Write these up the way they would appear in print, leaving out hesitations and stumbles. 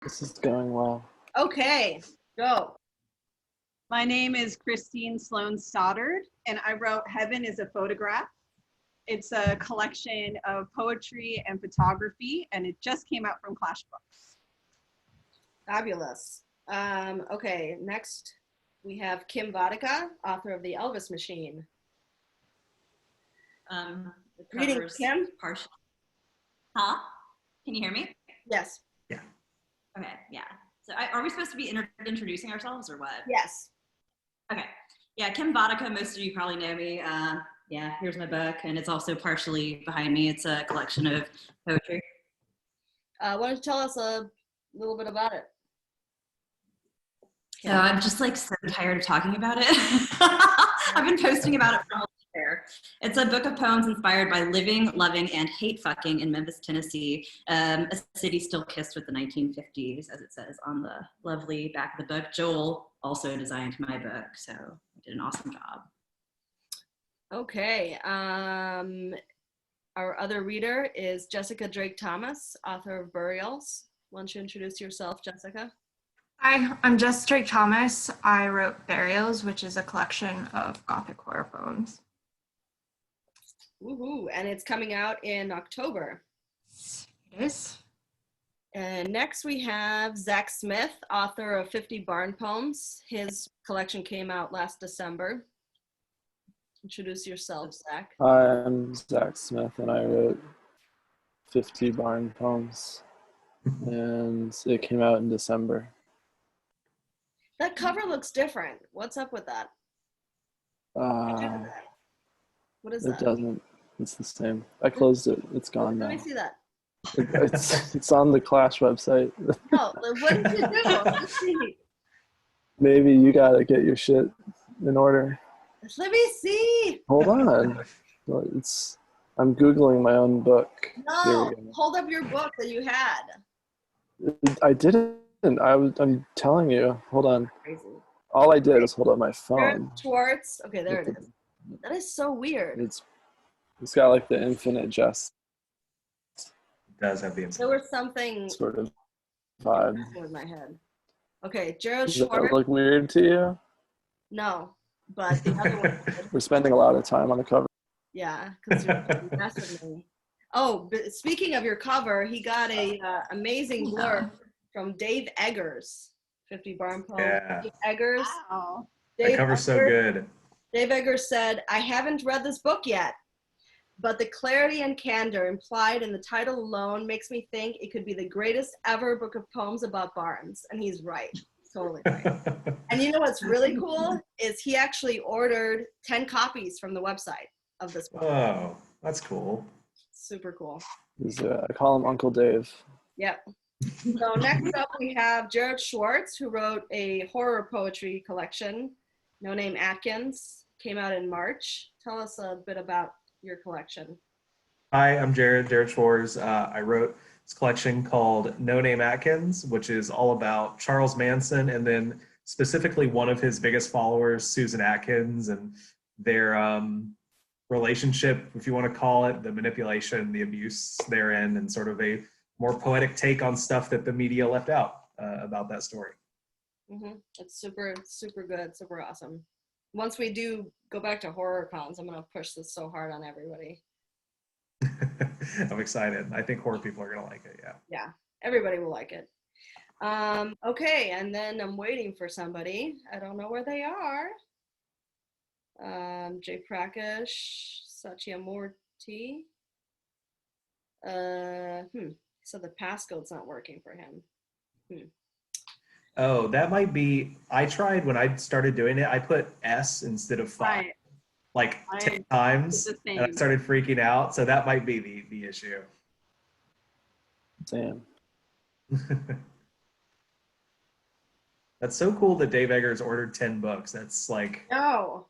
This is going well. Okay, go. My name is Christine Sloan Stoddard, and I wrote Heaven is a Photograph. It's a collection of poetry and photography, and it just came out from Clash Books. Fabulous. Okay, next we have Kim Vodicka, author of The Elvis Machine. Greetings, Kim. Partial. Huh? Can you hear me? Yes. Yeah. Okay, yeah. So are we supposed to be introducing ourselves or what? Yes. Okay. Yeah, Kim Vodicka, most of you probably know me. Yeah, here's my book, and it's also partially behind me. It's a collection of poetry. Why don't you tell us a little bit about it? So I'm just like so tired of talking about it. I've been posting about it for a whole year. It's a book of poems inspired by living, loving, and hate fucking in Memphis, Tennessee, a city still kissed with the 1950s, as it says on the lovely back of the book. Joel also designed my book, so I did an awesome job. Okay. Our other reader is Jessica Drake Thomas, author of Burials. Why don't you introduce yourself, Jessica? Hi, I'm Jess Drake Thomas. I wrote Burials, which is a collection of Gothic horror poems. Woohoo! And it's coming out in October. It is. And next we have Zach Smith, author of 50 Barn Poems. His collection came out last December. Introduce yourself, Zach. Hi, I'm Zach Smith, and I wrote 50 Barn Poems, and it came out in December. That cover looks different. What's up with that? What is It that? doesn't. It's the same. I closed it. It's gone now. Let me see that. It's on the Clash website. No, what did you do? Let's see. Maybe you gotta get your shit in order. Let me see. Hold on. I'm Googling my own book. No, hold up your book that you had. I didn't. I'm telling you. Hold on. Crazy. All I did was hold up my phone. Schwartz. Okay, there it is. That is so weird. It's got like the infinite jest It does have the There was something sort of vibe. with my head. Okay, Jerrod Does Schwartz. that look weird to you? No, but the other one did. We're spending a lot of time on the cover. Yeah, because you're messing with me. Oh, but speaking of your cover, he got a amazing blurb from Dave Eggers, 50 Barn Poems. Yeah. Dave Eggers. Wow. The cover's so good. Dave Eggers said, I haven't read this book yet, but the clarity and candor implied in the title alone makes me think it could be the greatest ever book of poems about barns. And he's right. He's totally right. And you know what's really cool is he actually ordered 10 copies from the website of this book. Oh, that's cool. Super cool. I call him Uncle Dave. Yep. So next up we have Jerrod Schwartz, who wrote a horror poetry collection, No Name Atkins, came out in March. Tell us a bit about your collection. Hi, I'm Jerrod Schwarz. I wrote this collection called No Name Atkins, which is all about Charles Manson and then specifically one of his biggest followers, Susan Atkins, and their relationship, if you want to call it, the manipulation, the abuse therein, and sort of a more poetic take on stuff that the media left out about that story. Mm-hmm. It's super, super good, super awesome. Once we do go back to horror cons, I'm going to push this so hard on everybody. I'm excited. I think horror people are going to like it, yeah. Yeah, everybody will like it. Okay, and then I'm waiting for somebody. I don't know where they are. Jayaprakash, Satyamurthy. So the passcode's not working for him. Oh, that might be, I tried when I started doing it, I put S instead of 5, Right. like 10 times, the same. and I started freaking out, so that might be the issue. Damn. That's so cool that Dave Eggers ordered 10 books. That's like, No.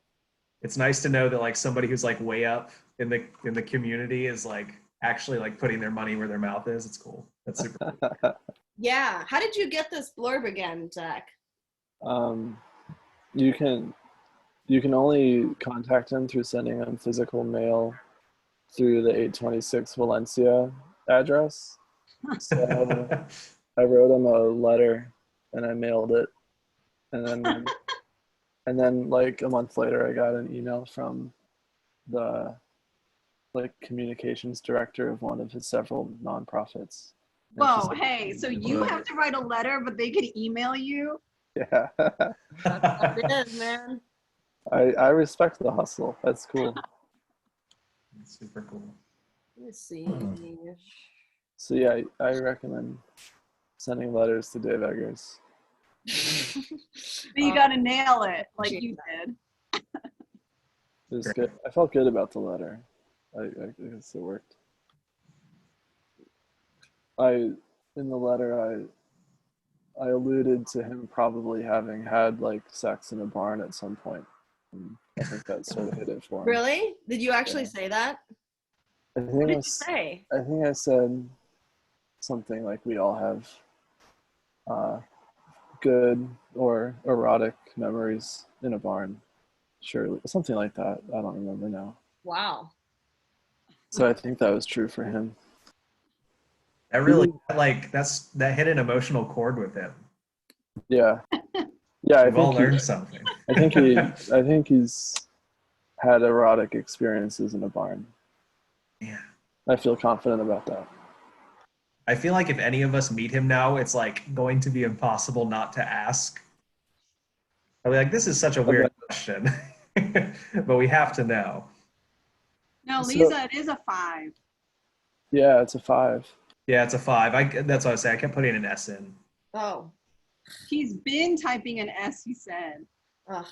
it's nice to know that like somebody who's like way up in the community is like actually like putting their money where their mouth is. It's cool. That's super cool. Yeah. How did you get this blurb again, Zach? You can only contact him through sending him physical mail through the 826 Valencia address. So I wrote him a letter and I mailed it, and then like a month later, I got an email from the like communications director of one of his several nonprofits. And she's Whoa, like, hey, so you have to write a letter, but they could email you? yeah. That's what it is, man. I respect the hustle. That's cool. Super cool. Let's see. So yeah, I recommend sending letters to Dave Eggers. But you gotta nail it like you did. It was good. I felt good about the letter. I guess it worked. In the letter, I alluded to him probably having had like sex in a barn at some point. And I think that sort of hit it for him. Really? Did you actually say that? I think What did you say? I think I said something like we all have good or erotic memories in a barn. Surely, something like that. I don't remember now. Wow. So I think that was true for him. That really that hit an emotional chord with him. Yeah. Yeah, We've all learned something. I think he's had erotic experiences in a barn. Yeah. I feel confident about that. I feel like if any of us meet him now, it's like going to be impossible not to ask. I'll be like, this is such a weird question, but we have to know. No, Lisa, it is a 5. Yeah, it's a 5. Yeah, it's a 5. That's what I was saying. I kept putting an S in. Oh. He's been typing an S, he said. Ugh.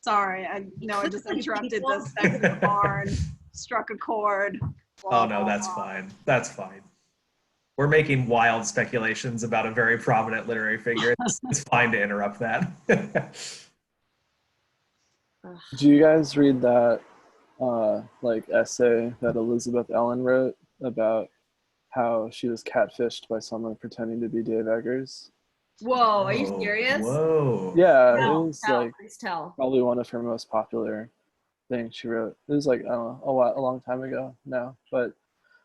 Sorry, I just interrupted the sex in the barn, struck a chord. Oh no, that's fine. That's fine. We're making wild speculations about a very prominent literary figure. It's fine to interrupt that. Do you guys read that like essay that Elizabeth Ellen wrote about how she was catfished by someone pretending to be Dave Eggers? Whoa, are you serious? Whoa. Yeah, Tell, it was please tell. probably one of her most popular things she wrote. It was like, I don't know, a long time ago now, but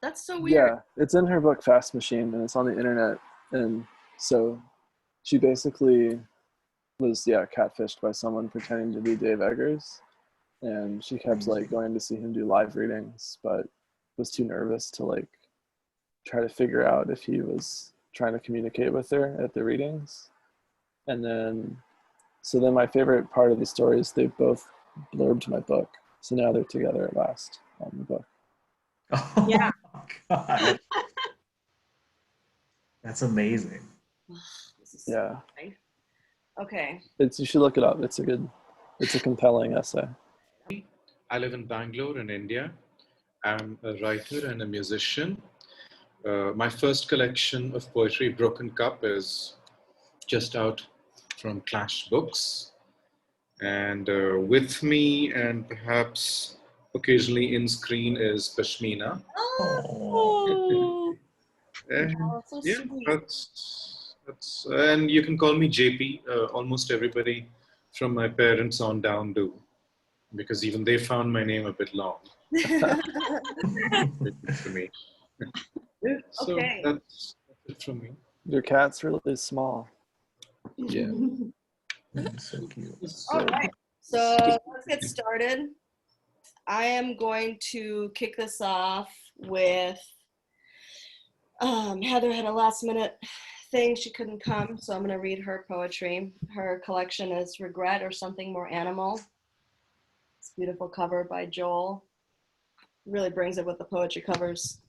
that's so weird. Yeah, it's in her book Fast Machine, and it's on the internet. And so she basically was catfished by someone pretending to be Dave Eggers, and she kept like going to see him do live readings, but was too nervous to like try to figure out if he was trying to communicate with her at the readings. And then my favorite part of the story is they both blurbed my book, so now they're together at last on the book. Oh, yeah. God. That's amazing. Yeah. Okay. You should look it up. It's a compelling essay. I live in Bangalore in India. I'm a writer and a musician. My first collection of poetry, Broken Cup, is just out from Clash Books. And with me, and perhaps occasionally in screen, is Pashmina. Oh, And so yeah, sweet. that's and you can call me JP. Almost everybody from my parents on down do, because even they found my name a bit long for me. Yeah, so Okay. that's it from me. Your cat's really small. Yeah. So cute. All right. So let's get started. I am going to kick this off with Heather had a last minute thing. She couldn't come, so I'm going to read her poetry. Her collection is Regret or Something More Animal. It's a beautiful cover by Joel. Really brings it with the poetry covers.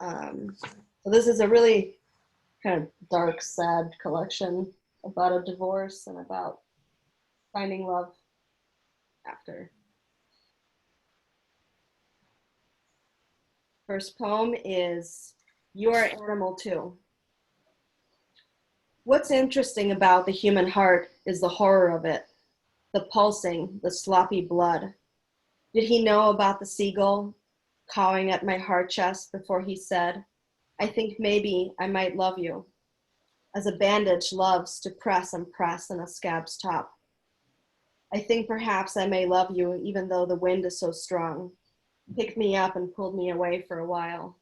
So this is a really kind of dark, sad collection about a divorce and about finding love after. First poem is You're an Animal Too. What's interesting about the human heart is the horror of it, the pulsing, the sloppy blood. Did he know about the seagull cawing at my heart chest before he said, I think maybe I might love you, as a bandage loves to press and press in a scab's top. I think perhaps I may love you even though the wind is so strong, picked me up and pulled me away for a while.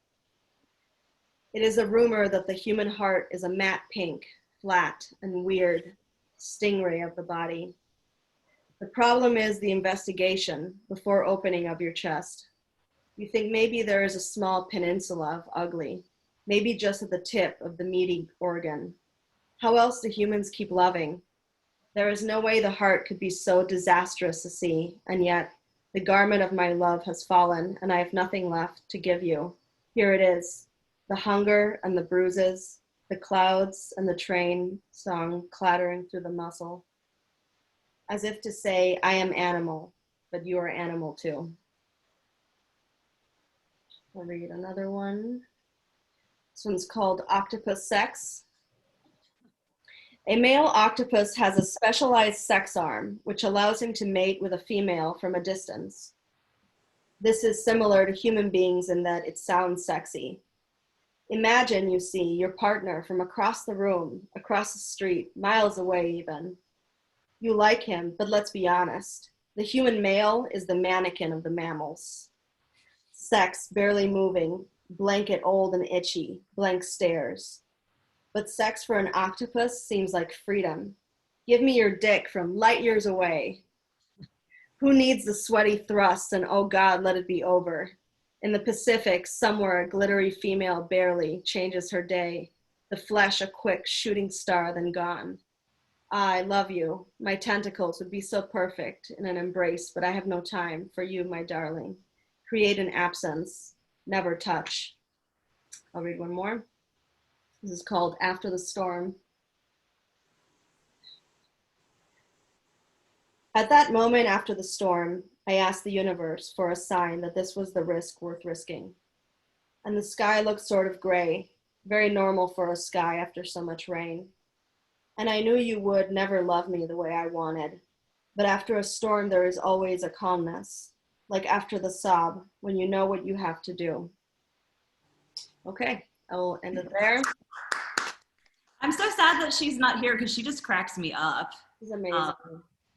It is a rumor that the human heart is a matte pink, flat and weird stingray of the body. The problem is the investigation before opening of your chest. You think maybe there is a small peninsula of ugly, maybe just at the tip of the meaty organ. How else do humans keep loving? There is no way the heart could be so disastrous to see, and yet the garment of my love has fallen, and I have nothing left to give you. Here it is, the hunger and the bruises, the clouds and the train song clattering through the muscle. As if to say, I am animal, but you are animal too. I'll read another one. This one's called Octopus Sex. A male octopus has a specialized sex arm, which allows him to mate with a female from a distance. This is similar to human beings in that it sounds sexy. Imagine, you see, your partner from across the room, across the street, miles away even. You like him, but let's be honest. The human male is the mannequin of the mammals. Sex barely moving, blanket old and itchy, blank stares. But sex for an octopus seems like freedom. Give me your dick from light years away. Who needs the sweaty thrusts and oh God, let it be over? In the Pacific, somewhere a glittery female barely changes her day, the flesh a quick shooting star then gone. I love you. My tentacles would be so perfect in an embrace, but I have no time for you, my darling. Create an absence, never touch. I'll read one more. This is called After the Storm. At that moment after the storm, I asked the universe for a sign that this was the risk worth risking. And the sky looked sort of gray, very normal for a sky after so much rain. And I knew you would never love me the way I wanted. But after a storm, there is always a calmness, like after the sob, when you know what you have to do. Okay, I will end it there. I'm so sad that she's not here because she just cracks me up. She's amazing.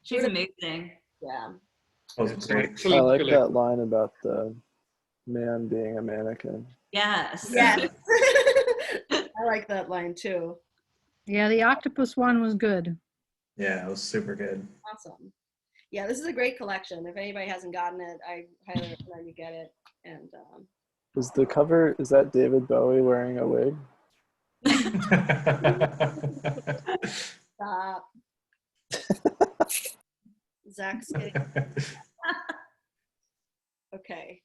She's amazing. Yeah. That was great. I like that line about the man being a mannequin. Yes. Yes. I like that line too. Yeah, the octopus one was good. Yeah, it was super good. Awesome. Yeah, this is a great collection. If anybody hasn't gotten it, I highly recommend you get it. And Is the cover, is that David Bowie wearing a wig? stop. Zach's kidding. Okay.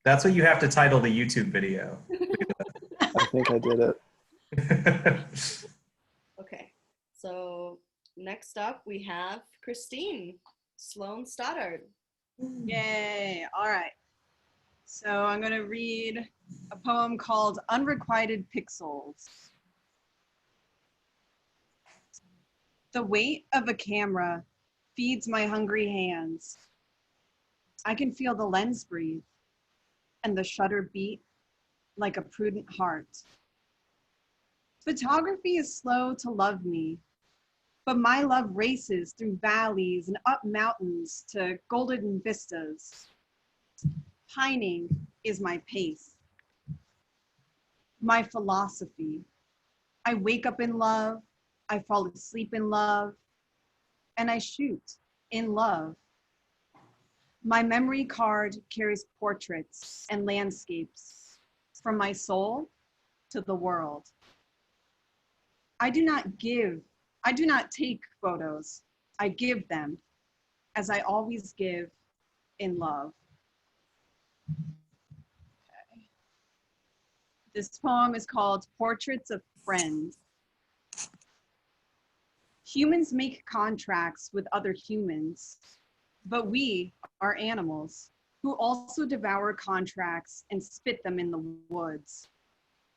That's what you have to title the YouTube video. I think I did it. Okay. So next up we have Christine Sloan Stoddard. Yay. All right. So I'm going to read a poem called Unrequited Pixels. The weight of a camera feeds my hungry hands. I can feel the lens breathe and the shutter beat like a prudent heart. Photography is slow to love me, but my love races through valleys and up mountains to golden vistas. Pining is my pace, my philosophy. I wake up in love, I fall asleep in love, and I shoot in love. My memory card carries portraits and landscapes from my soul to the world. I do not take photos, I give them, as I always give in love. Okay. This poem is called Portraits of Friends. Humans make contracts with other humans, but we are animals who also devour contracts and spit them in the woods.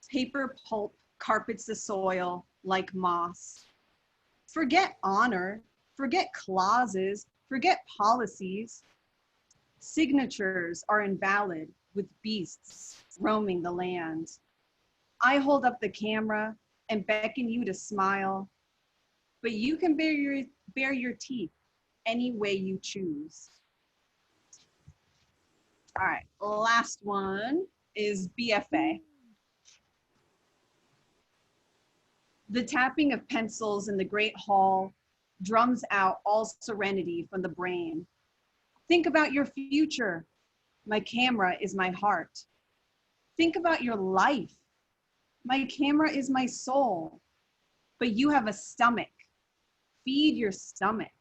Paper pulp carpets the soil like moss. Forget honor, forget clauses, forget policies. Signatures are invalid with beasts roaming the land. I hold up the camera and beckon you to smile, but you can bare your teeth any way you choose. All right, last one is BFA. The tapping of pencils in the great hall drums out all serenity from the brain. Think about your future. My camera is my heart. Think about your life. My camera is my soul. But you have a stomach. Feed your stomach.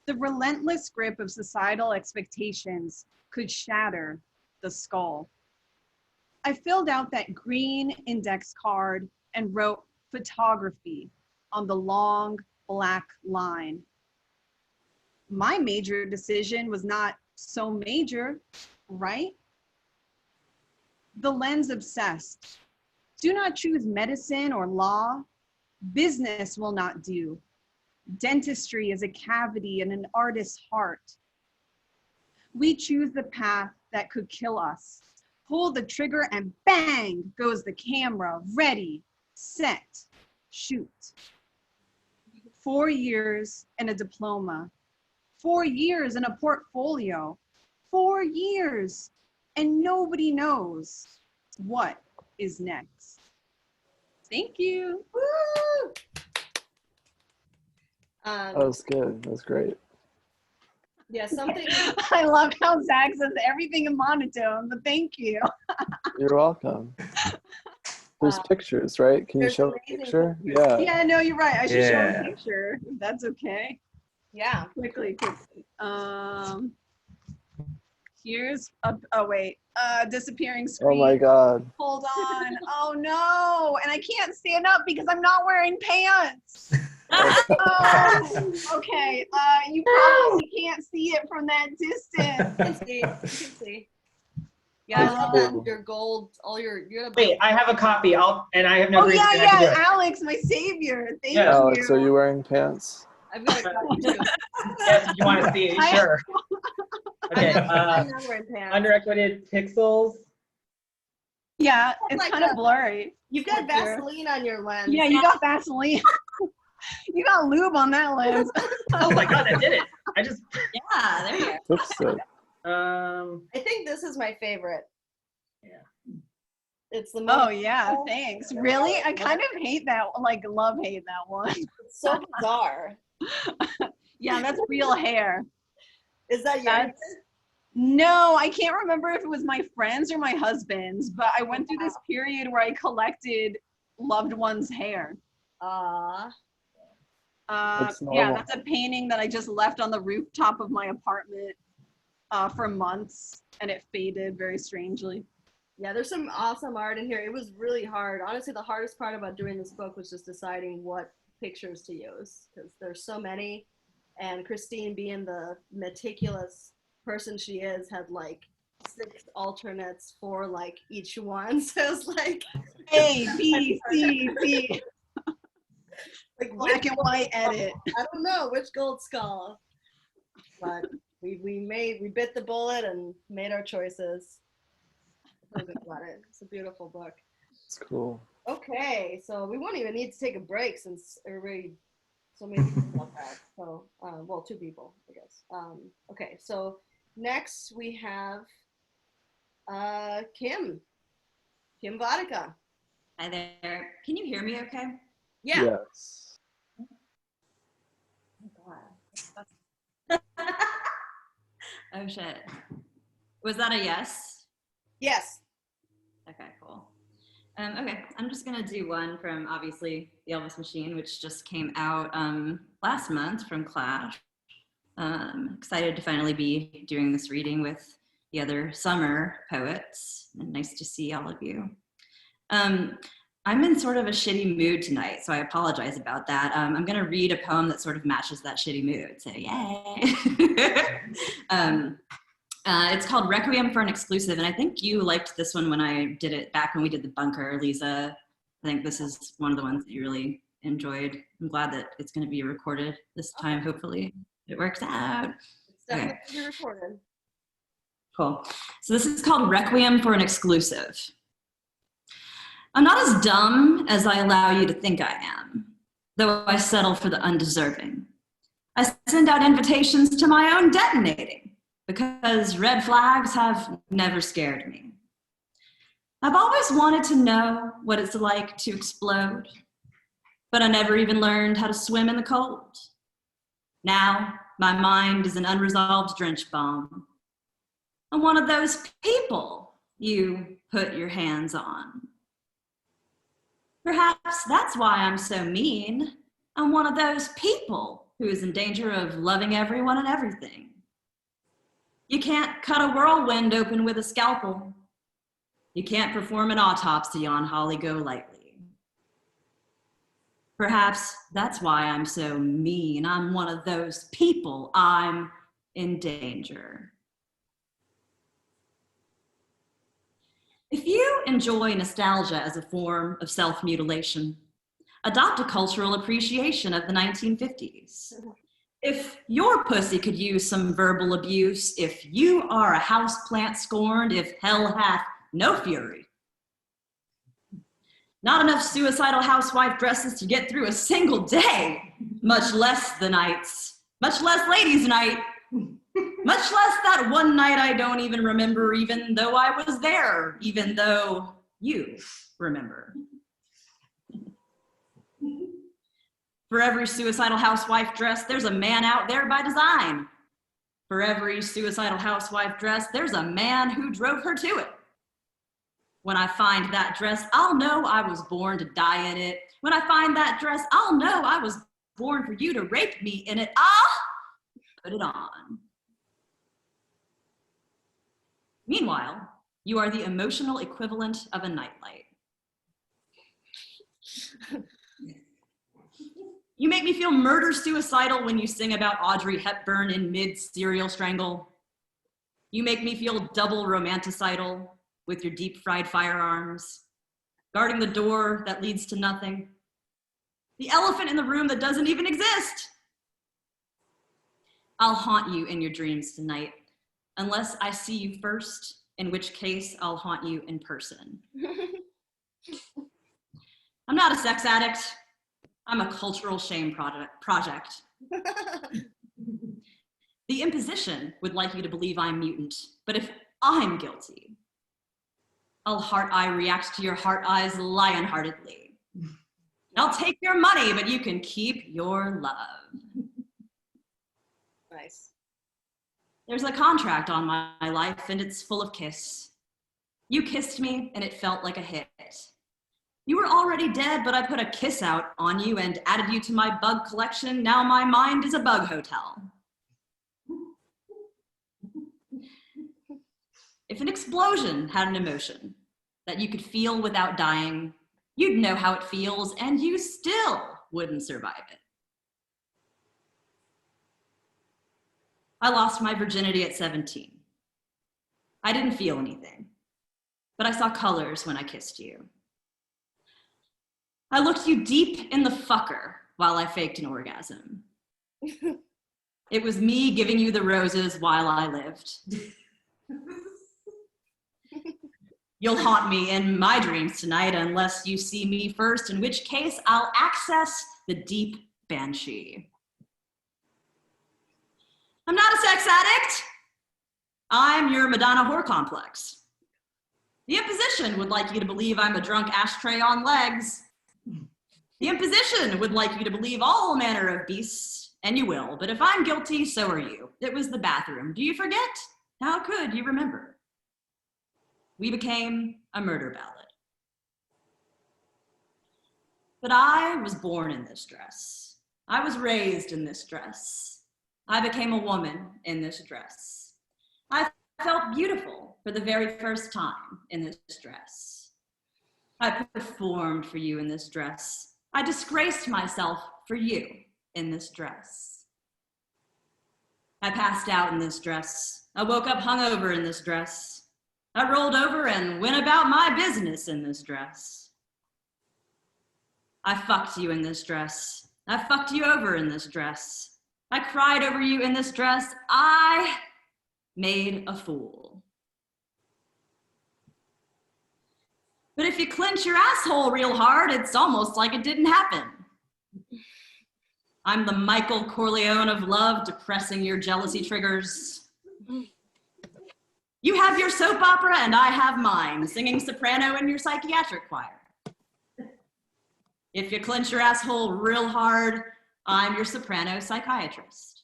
The relentless grip of societal expectations could shatter the skull. I filled out that green index card and wrote photography on the long black line. My major decision was not so major, right? The lens obsessed. Do not choose medicine or law. Business will not do. Dentistry is a cavity in an artist's heart. We choose the path that could kill us. Pull the trigger and bang goes the camera. Ready, set, shoot. 4 years and a diploma. 4 years and a portfolio. 4 years and nobody knows what is next. Thank you. Woo! That was good. That was great. Yeah, something. I love how Zach says everything in monotone, but thank you. You're welcome. There's pictures, right? Can you there's show a amazing picture? pictures. Yeah. Yeah, no, you're right. I should show Yeah. a picture. If that's okay. Yeah. Quickly. Here's disappearing screen. Oh my God. Hold on. Oh no. And I can't stand up because I'm not wearing pants. Oh, okay. You probably can't see it from that distance. You can see. You can see. Yeah, I love that. Your gold, all your. Wait, I have a copy. I have no Oh reason yeah, I can do yeah, it. Alex, my savior. Thank Yeah. you. Alex, are you wearing pants? I've got a copy too. Yes, if you want to see it, sure. Okay. I'm not wearing pants. Underequited pixels. Yeah, it's Like kind of a- blurry. You've got Vaseline on your lens. Yeah, you got Vaseline. You got lube on that lens. Oh my god, I did it. I just. Yeah, there you go. Fixed it. I think this is my favorite. Yeah. It's the most. Oh yeah, thanks. Really? I kind of hate that, like love hate that one. It's so bizarre. Yeah, that's real hair. Is that your? That's, no, I can't remember if it was my friend's or my husband's, but I went through this period where I collected loved one's hair. Aw. That's Yeah, normal. that's a painting that I just left on the rooftop of my apartment for months, and it faded very strangely. Yeah, there's some awesome art in here. It was really hard. Honestly, the hardest part about doing this book was just deciding what pictures to use because there's so many. And Christine, being the meticulous person she is, had like 6 alternates for like each one. So it was like A, B, C, D. like Black and white edit. I don't know which gold skull, but we bit the bullet and made our choices. It's a beautiful book. It's cool. Okay, so we won't even need to take a break since everybody, so many people love that. So, well, 2 people, I guess. Okay, so next we have Kim Vodicka. Hi there. Can you hear me okay? Yeah. Yes. Oh, oh shit. Was that a yes? Yes. Okay, cool. Okay, I'm just gonna do one from obviously The Elvis Machine, which just came out last month from Clash. Excited to finally be doing this reading with the other summer poets. And nice to see all of you. I'm in sort of a shitty mood tonight, so I apologize about that. I'm gonna read a poem that sort of matches that shitty mood, so yay. It's called Requiem for an Exclusive, and I think you liked this one when I did it back when we did the bunker, Lisa. I think this is one of the ones that you really enjoyed. I'm glad that it's going to be recorded this time. Hopefully it works out. It's definitely recorded. Cool. So this is called Requiem for an Exclusive. I'm not as dumb as I allow you to think I am, though I settle for the undeserving. I send out invitations to my own detonating, because red flags have never scared me. I've always wanted to know what it's like to explode, but I never even learned how to swim in the cold. Now, my mind is an unresolved drench bomb. I'm one of those people you put your hands on. Perhaps that's why I'm so mean. I'm one of those people who is in danger of loving everyone and everything. You can't cut a whirlwind open with a scalpel. You can't perform an autopsy on Holly Golightly. Perhaps that's why I'm so mean. I'm one of those people. I'm in danger. If you enjoy nostalgia as a form of self-mutilation, adopt a cultural appreciation of the 1950s. If your pussy could use some verbal abuse, if you are a houseplant scorned, if hell hath no fury. Not enough suicidal housewife dresses to get through a single day, much less the nights, much less ladies' night, much less that one night I don't even remember, even though I was there, even though you remember. For every suicidal housewife dress, there's a man out there by design. For every suicidal housewife dress, there's a man who drove her to it. When I find that dress, I'll know I was born to die in it. When I find that dress, I'll know I was born for you to rape me in it. I'll put it on. Meanwhile, you are the emotional equivalent of a nightlight. You make me feel murder-suicidal when you sing about Audrey Hepburn in mid-serial strangle. You make me feel double romanticidal with your deep-fried firearms, guarding the door that leads to nothing, the elephant in the room that doesn't even exist. I'll haunt you in your dreams tonight, unless I see you first, in which case I'll haunt you in person. I'm not a sex addict. I'm a cultural shame project. The imposition would like you to believe I'm mutant, but if I'm guilty, I'll heart eye react to your heart eyes lion-heartedly. I'll take your money, but you can keep your love. Nice. There's a contract on my life, and it's full of kiss. You kissed me, and it felt like a hit. You were already dead, but I put a kiss out on you and added you to my bug collection. Now my mind is a bug hotel. If an explosion had an emotion that you could feel without dying, you'd know how it feels, and you still wouldn't survive it. I lost my virginity at 17. I didn't feel anything, but I saw colors when I kissed you. I looked you deep in the fucker while I faked an orgasm. It was me giving you the roses while I lived. You'll haunt me in my dreams tonight unless you see me first, in which case I'll access the deep banshee. I'm not a sex addict. I'm your Madonna whore complex. The imposition would like you to believe I'm a drunk ashtray on legs. The imposition would like you to believe all manner of beasts, and you will, but if I'm guilty, so are you. It was the bathroom. Do you forget? How could you remember? We became a murder ballad. But I was born in this dress. I was raised in this dress. I became a woman in this dress. I felt beautiful for the very first time in this dress. I performed for you in this dress. I disgraced myself for you in this dress. I passed out in this dress. I woke up hungover in this dress. I rolled over and went about my business in this dress. I fucked you in this dress. I fucked you over in this dress. I cried over you in this dress. I made a fool. But if you clench your asshole real hard, it's almost like it didn't happen. I'm the Michael Corleone of love, depressing your jealousy triggers. You have your soap opera and I have mine, singing soprano in your psychiatric choir. If you clench your asshole real hard, I'm your soprano psychiatrist.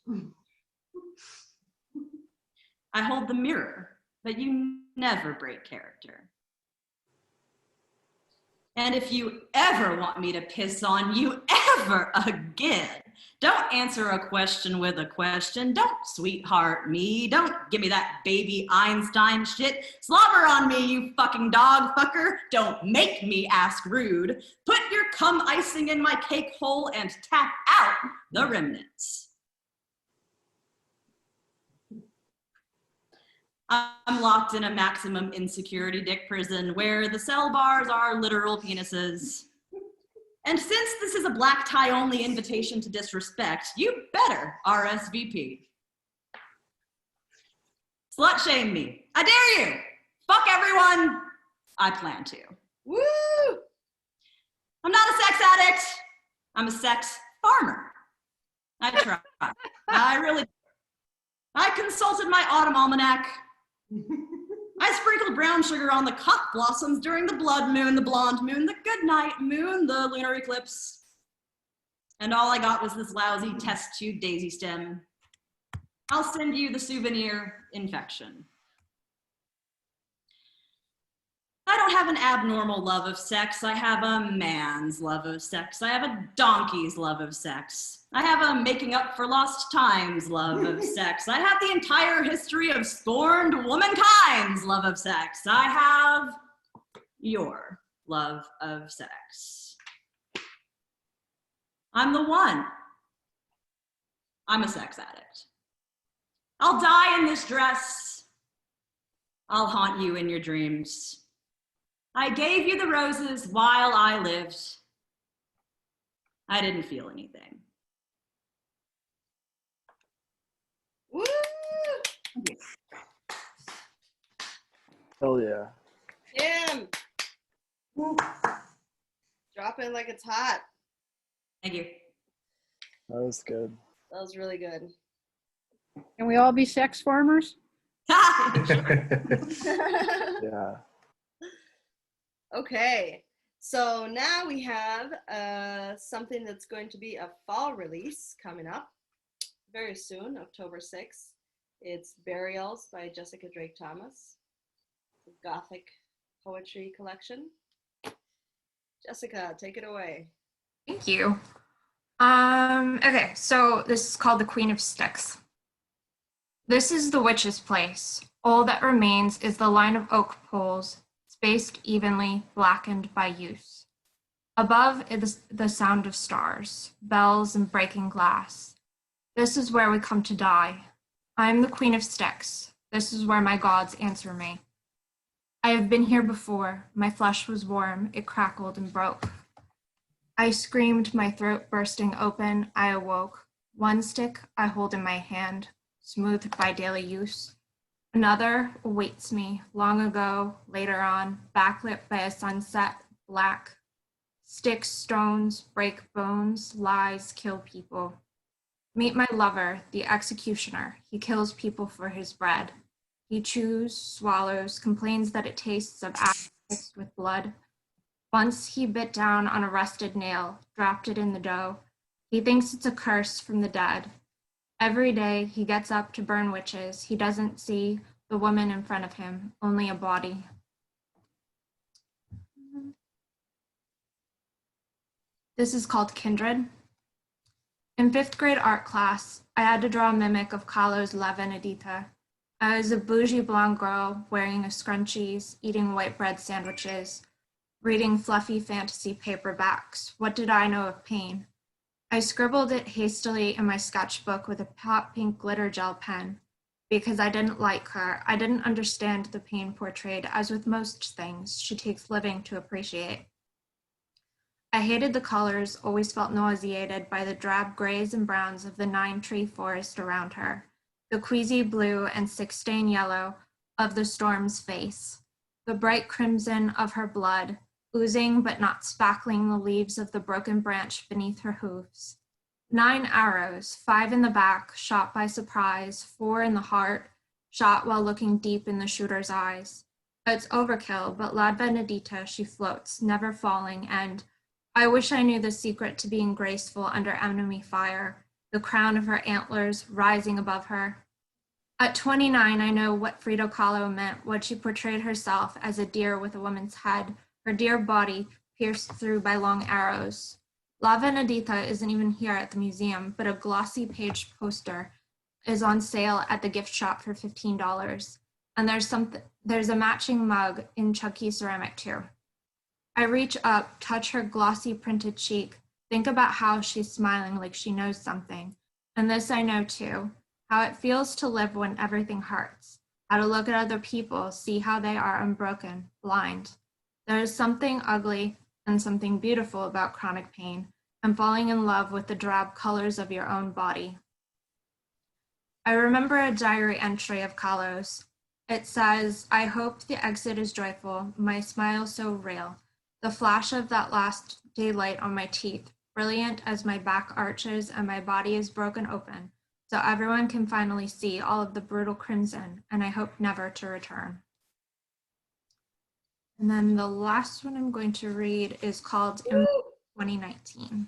I hold the mirror, but you never break character. And if you ever want me to piss on you ever again, don't answer a question with a question. Don't sweetheart me. Don't give me that baby Einstein shit. Slobber on me, you fucking dog fucker. Don't make me ask rude. Put your cum icing in my cake hole and tap out the remnants. I'm locked in a maximum insecurity dick prison where the cell bars are literal penises. And since this is a black tie only invitation to disrespect, you better RSVP. Slut shame me. I dare you. Fuck everyone. I plan to. Woo! I'm not a sex addict. I'm a sex farmer. I try. I really. I consulted my autumn almanac. I sprinkled brown sugar on the cock blossoms during the blood moon, the blonde moon, the good night moon, the lunar eclipse. And all I got was this lousy test tube daisy stem. I'll send you the souvenir infection. I don't have an abnormal love of sex. I have a man's love of sex. I have a donkey's love of sex. I have a making up for lost times love of sex. I have the entire history of scorned womankind's love of sex. I have your love of sex. I'm the one. I'm a sex addict. I'll die in this dress. I'll haunt you in your dreams. I gave you the roses while I lived. I didn't feel anything. Woo! Hell yeah. Jim! Drop it like it's hot. Thank you. That was good. That was really good. Can we all be sex farmers? Yeah. Okay, so now we have something that's going to be a fall release coming up very soon, October 6th. It's Burials by Jessica Drake Thomas, a Gothic poetry collection. Jessica, take it away. Thank you. Okay, so this is called The Queen of Sticks. This is the witch's place. All that remains is the line of oak poles, spaced evenly, blackened by use. Above is the sound of stars, bells, and breaking glass. This is where we come to die. I am the Queen of Sticks. This is where my gods answer me. I have been here before. My flesh was warm. It crackled and broke. I screamed, my throat bursting open. I awoke. One stick I hold in my hand, smoothed by daily use. Another awaits me, long ago, later on, backlit by a sunset, black. Sticks, stones, break bones, lies, kill people. Meet my lover, the executioner. He kills people for his bread. He chews, swallows, complains that it tastes of ash mixed with blood. Once he bit down on a rusted nail, dropped it in the dough. He thinks it's a curse from the dead. Every day he gets up to burn witches. He doesn't see the woman in front of him, only a body. This is called Kindred. In 5th grade art class, I had to draw a mimic of Kahlo's La Venedita. I was a bougie blonde girl wearing a scrunchies, eating white bread sandwiches, reading fluffy fantasy paperbacks. What did I know of pain? I scribbled it hastily in my sketchbook with a hot pink glitter gel pen. Because I didn't like her, I didn't understand the pain portrayed, as with most things she takes living to appreciate. I hated the colors, always felt nauseated by the drab grays and browns of the 9-tree forest around her, the queasy blue and six-stain yellow of the storm's face, the bright crimson of her blood, oozing but not spackling the leaves of the broken branch beneath her hooves. 9 arrows, 5 in the back, shot by surprise, 4 in the heart, shot while looking deep in the shooter's eyes. It's overkill, but La Venedita, she floats, never falling, and I wish I knew the secret to being graceful under enemy fire, the crown of her antlers rising above her. At 29, I know what Frida Kahlo meant, what she portrayed herself as a deer with a woman's head, her dear body pierced through by long arrows. La Venedita isn't even here at the museum, but a glossy page poster is on sale at the gift shop for $15. And there's a matching mug in Chucky ceramic too. I reach up, touch her glossy printed cheek, think about how she's smiling like she knows something. And this I know too, how it feels to live when everything hurts, how to look at other people, see how they are unbroken, blind. There is something ugly and something beautiful about chronic pain and falling in love with the drab colors of your own body. I remember a diary entry of Kahlo's. It says, I hope the exit is joyful, my smile so real, the flash of that last daylight on my teeth, brilliant as my back arches and my body is broken open, so everyone can finally see all of the brutal crimson, and I hope never to return. And then the last one I'm going to read is called Imbook 2019.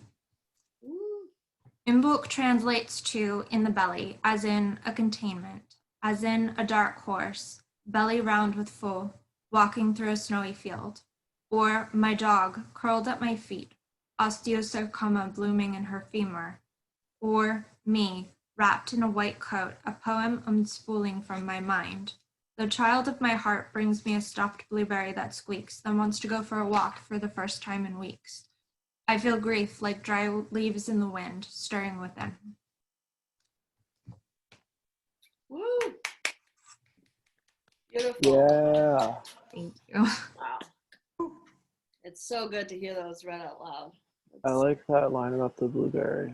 Imbook translates to in the belly, as in a containment, as in a dark horse, belly round with full, walking through a snowy field. Or my dog, curled at my feet, osteosarcoma blooming in her femur. Or me, wrapped in a white coat, a poem unspooling from my mind. The child of my heart brings me a stuffed blueberry that squeaks, then wants to go for a walk for the first time in weeks. I feel grief like dry leaves in the wind, stirring within. Woo! Beautiful. Yeah. Thank you. Wow. It's so good to hear those read out loud. I like that line about the blueberry.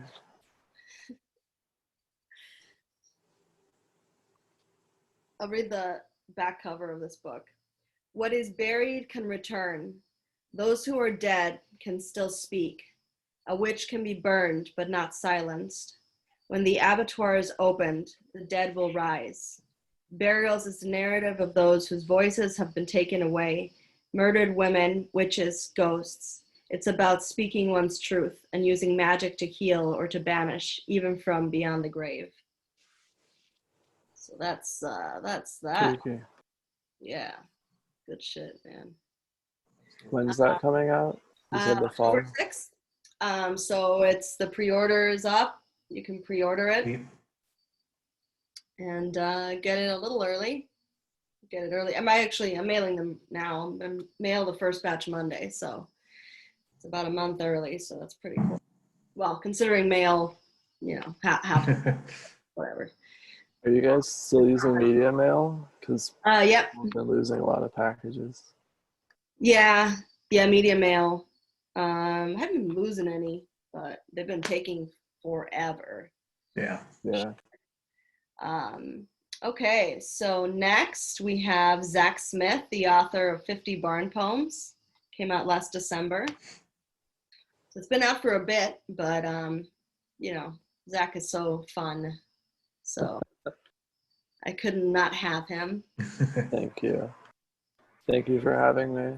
I'll read the back cover of this book. What is buried can return. Those who are dead can still speak. A witch can be burned, but not silenced. When the abattoir is opened, the dead will rise. Burials is the narrative of those whose voices have been taken away, murdered women, witches, ghosts. It's about speaking one's truth and using magic to heal or to banish, even from beyond the grave. So that's that. Creepy. Yeah, good shit, man. When's that coming out? You said the fall. October 6th. So it's the pre-order is up. You can pre-order it and get it a little early. Get it early. I'm mailing them now. I'm gonna mail the first batch Monday, so it's about a month early. So that's pretty cool. Well, considering mail, half whatever. Are you guys still using media mail? Because Yep. we've been losing a lot of packages. Yeah, media mail. I haven't been losing any, but they've been taking forever. Yeah. Okay, so next we have Zach Smith, the author of 50 Barn Poems. Came out last December. So it's been out for a bit, but Zach is so fun. So I could not have him. Thank you. Thank you for having me.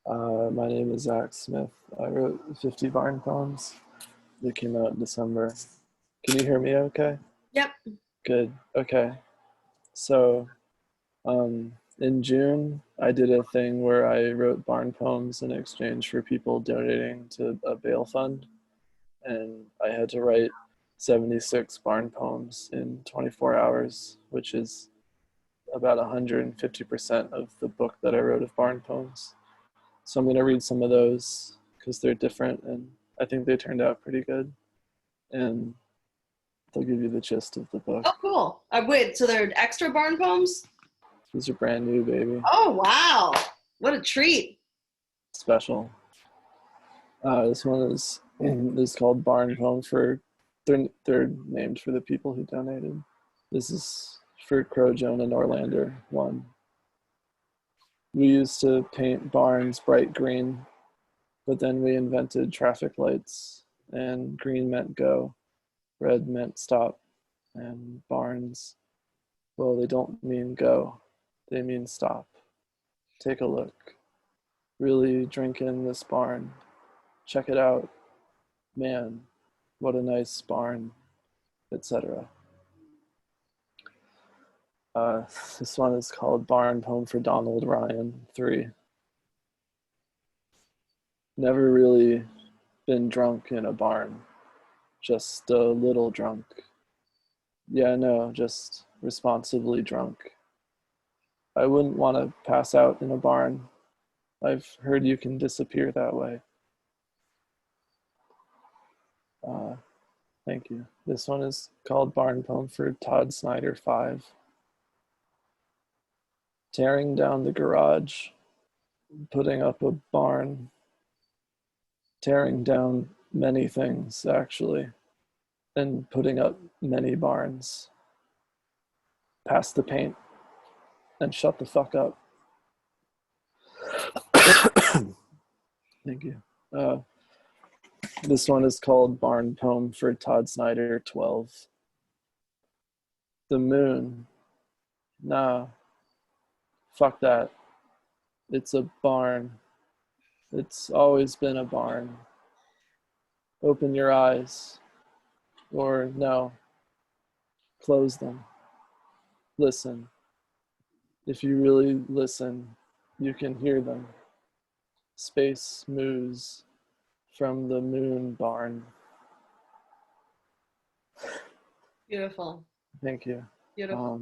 My name is Zach Smith. I wrote 50 Barn Poems. They came out in December. Can you hear me okay? Yep. Good. Okay. So in June, I did a thing where I wrote barn poems in exchange for people donating to a bail fund. And I had to write 76 barn poems in 24 hours, which is about 150% of the book that I wrote of barn poems. So I'm going to read some of those because they're different and I think they turned out pretty good. And they'll give you the gist of the book. Oh, cool. Wait, so they're extra barn poems? These are brand new, baby. Oh, wow. What a treat. Special. This one is called Barn Poems for, they're named for the people who donated. This is for Crow, Joan, and Orlander 1. We used to paint barns bright green, but then we invented traffic lights, and green meant go, red meant stop, and barns, well, they don't mean go, they mean stop. Take a look. Really drink in this barn. check it out. Man, what a nice barn, etc. This one is called Barn Poem for Donald Ryan 3. Never really been drunk in a barn, just a little drunk. Yeah, no, just responsibly drunk. I wouldn't want to pass out in a barn. I've heard you can disappear that way. Thank you. This one is called Barn Poem for Todd Snyder 5. Tearing down the garage, putting up a barn, tearing down many things, actually, and putting up many barns. Pass the paint and shut the fuck up. Thank you. This one is called Barn Poem for Todd Snyder 12. The moon. Nah. Fuck that. It's a barn. It's always been a barn. Open your eyes. Or no. Close them. Listen. If you really listen, you can hear them. Space moves from the moon barn. Beautiful. Thank you. Beautiful.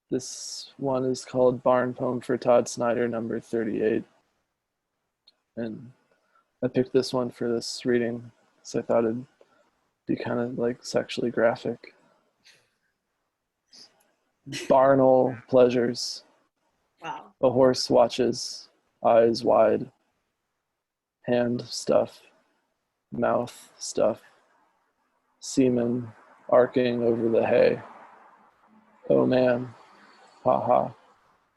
This one is called Barn Poem for Todd Snyder number 38. And I picked this one for this reading because I thought it'd be kind of like sexually graphic. Barnal pleasures. Wow. A horse watches, eyes wide. Hand stuff, mouth stuff, semen arcing over the hay. Oh man, haha,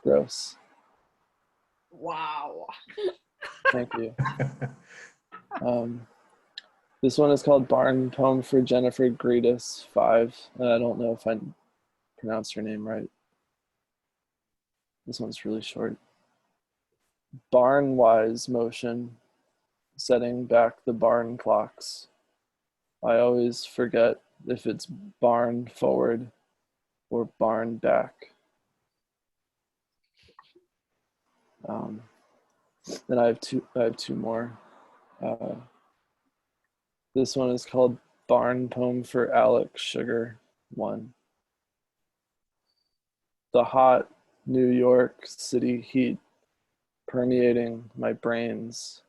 gross. Wow. Thank you. This one is called Barn Poem for Jennifer Greedus 5, and I don't know if I pronounced her name right. This one's really short. Barn-wise motion, setting back the barn clocks. I always forget if it's barn forward or barn back. Then I have two more. This one is called Barn Poem for Alex Sugar 1. The hot New York City heat permeating my brains.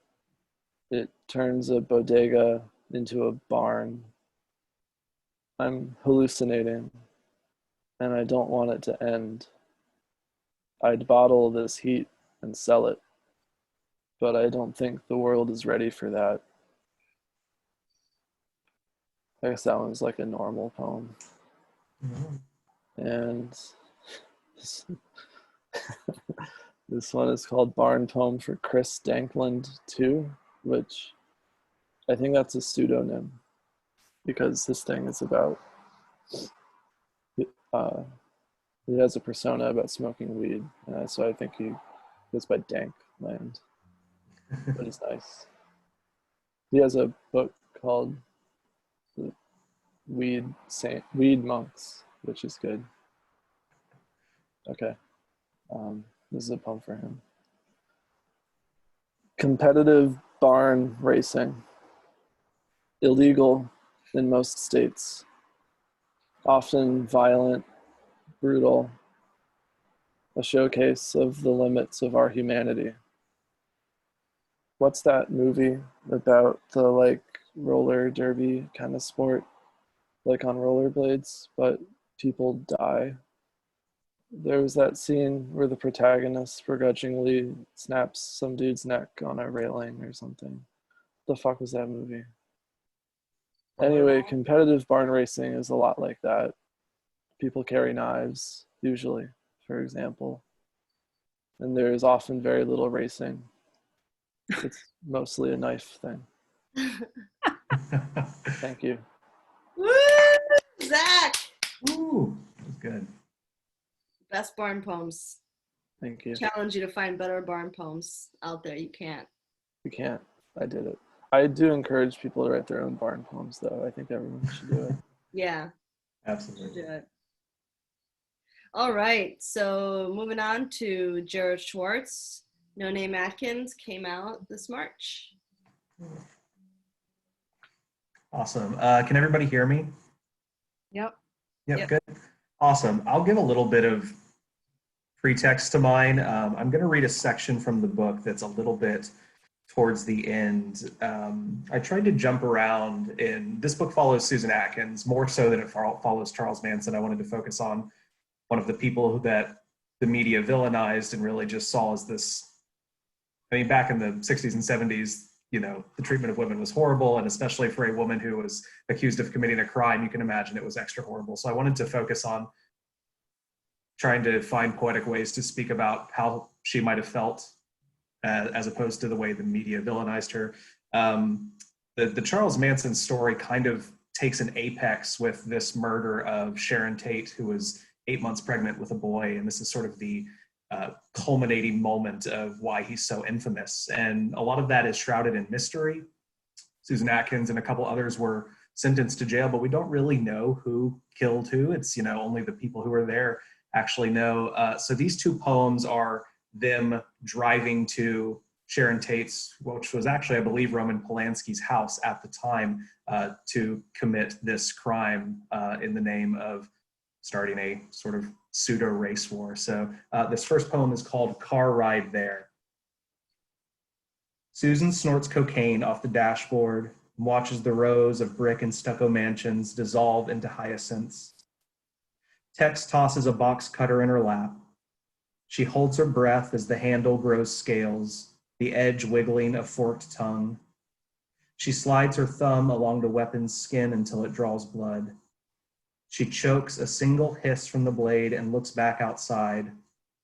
It turns a bodega into a barn. I'm hallucinating, and I don't want it to end. I'd bottle this heat and sell it, but I don't think the world is ready for that. I guess that one's like a normal poem. And this one is called Barn Poem for Chris Dankland 2, which I think that's a pseudonym because this thing is about, he has a persona about smoking weed, so I think he goes by Dankland, but he's nice. He has a book called The Weed Monks, which is good. Okay, this is a poem for him. Competitive barn racing. Illegal in most states. Often violent, brutal. A showcase of the limits of our humanity. What's that movie about the like roller derby kind of sport? Like on rollerblades, but people die. There was that scene where the protagonist begrudgingly snaps some dude's neck on a railing or something. The fuck was that movie? Anyway, competitive barn racing is a lot like that. People carry knives, usually, for example. And there is often very little racing. It's mostly a knife thing. Thank you. Woo! Zach! Ooh, that was good. Best barn poems. Thank you. Challenge you to find better barn poems out there. You can't. You can't. I did it. I do encourage people to write their own barn poems, though. I think everyone should do it. Yeah. Absolutely. Do it. All right. So moving on to Jerrod Schwartz. No Name Atkins came out this March. Awesome. Can everybody hear me? Yep. Yep, good. Awesome. I'll give a little bit of pretext to mine. I'm going to read a section from the book that's a little bit towards the end. I tried to jump around in, this book follows Susan Atkins more so than it follows Charles Manson. I wanted to focus on one of the people that the media villainized and really just saw as this, I mean, back in the 60s and 70s, you know, the treatment of women was horrible, and especially for a woman who was accused of committing a crime, you can imagine it was extra horrible. So I wanted to focus on trying to find poetic ways to speak about how she might have felt as opposed to the way the media villainized her. The Charles Manson story kind of takes an apex with this murder of Sharon Tate, who was 8 months pregnant with a boy, and this is sort of the culminating moment of why he's so infamous. And a lot of that is shrouded in mystery. Susan Atkins and a couple others were sentenced to jail, but we don't really know who killed who. It's, you know, only the people who are there actually know. So these two poems are them driving to Sharon Tate's, which was actually, I believe, Roman Polanski's house at the time, to commit this crime in the name of starting a sort of pseudo race war. So this first poem is called Car Ride There. Susan snorts cocaine off the dashboard and watches the rows of brick and stucco mansions dissolve into hyacinths. Tex tosses a box cutter in her lap. She holds her breath as the handle grows scales, the edge wiggling a forked tongue. She slides her thumb along the weapon's skin until it draws blood. She chokes a single hiss from the blade and looks back outside.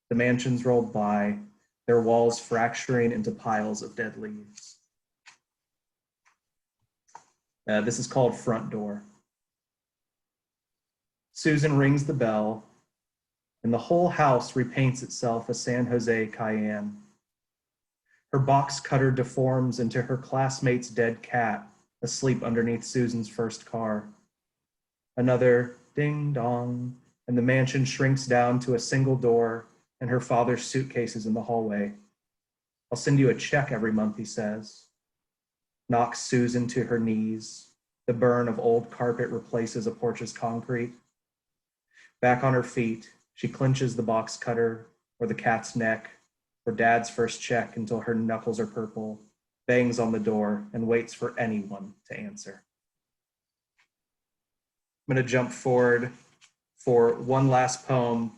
The mansions rolled by, their walls fracturing into piles of dead leaves. This is called Front Door. Susan rings the bell, and the whole house repaints itself a San Jose Cayenne. Her box cutter deforms into her classmate's dead cat, asleep underneath Susan's first car. Another ding dong, and the mansion shrinks down to a single door and her father's suitcases in the hallway. I'll send you a check every month, he says. Knocks Susan to her knees. The burn of old carpet replaces a porch's concrete. Back on her feet, she clenches the box cutter or the cat's neck or dad's first check until her knuckles are purple, bangs on the door, and waits for anyone to answer. I'm going to jump forward for one last poem.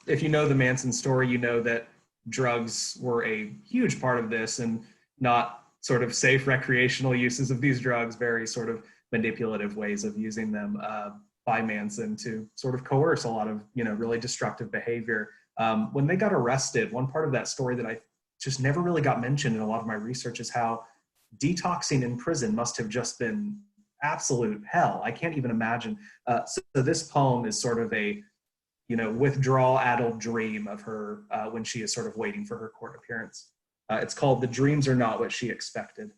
If you know the Manson story, you know that drugs were a huge part of this, and not sort of safe recreational uses of these drugs, very sort of manipulative ways of using them by Manson to sort of coerce a lot of, you know, really destructive behavior. When they got arrested, one part of that story that I just never really got mentioned in a lot of my research is how detoxing in prison must have just been absolute hell. I can't even imagine. So this poem is sort of a, you know, withdrawal-addled dream of her when she is sort of waiting for her court appearance. It's called The Dreams Are Not What She Expected.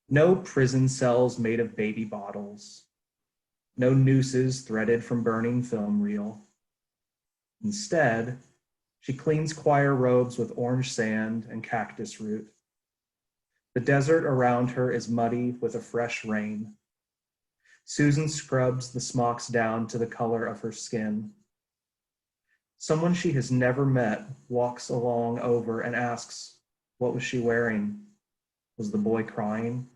No prison cells made of baby bottles. No nooses threaded from burning film reel. Instead, she cleans choir robes with orange sand and cactus root. The desert around her is muddy with a fresh rain. Susan scrubs the smocks down to the color of her skin. Someone she has never met walks along over and asks, what was she wearing? Was the boy crying?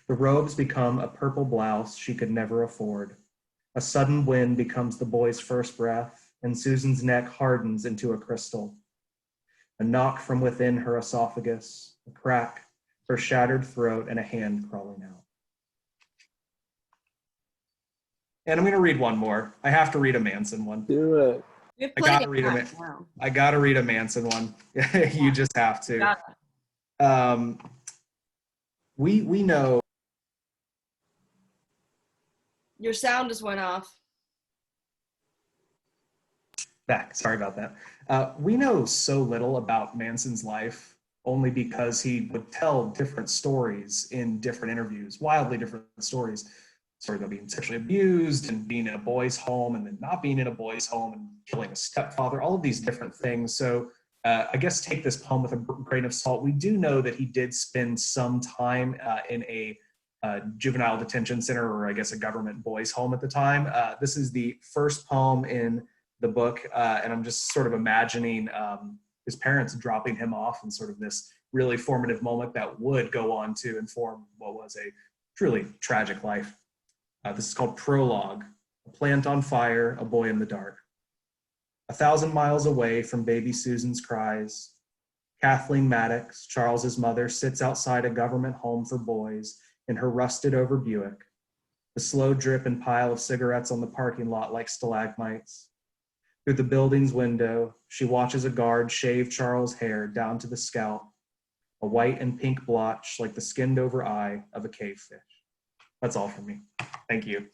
The robes become a purple blouse she could never afford. A sudden wind becomes the boy's first breath, and Susan's neck hardens into a crystal. A knock from within her esophagus, a crack, her shattered throat, and a hand crawling out. And I'm going to read one more. I have to read a Manson one. Do it. I gotta read a Manson one. You just have to. We know. Your sound just went off. Back. Sorry about that. We know so little about Manson's life. only because he would tell different stories in different interviews, wildly different stories. Story about being sexually abused and being in a boys' home and then not being in a boys' home and killing a stepfather, all of these different things. So I guess take this poem with a grain of salt. We do know that he did spend some time in a juvenile detention center, or I guess a government boys' home at the time. This is the first poem in the book, and I'm just sort of imagining his parents dropping him off in sort of this really formative moment that would go on to inform what was a truly tragic life. This is called Prologue. A plant on fire, a boy in the dark. 1,000 miles away from baby Susan's cries, Kathleen Maddox, Charles's mother, sits outside a government home for boys in her rusted over Buick. The slow drip and pile of cigarettes on the parking lot like stalagmites. Through the building's window, she watches a guard shave Charles' hair down to the scalp, a white and pink blotch like the skinned over eye of a cave fish. That's all from me. Thank you.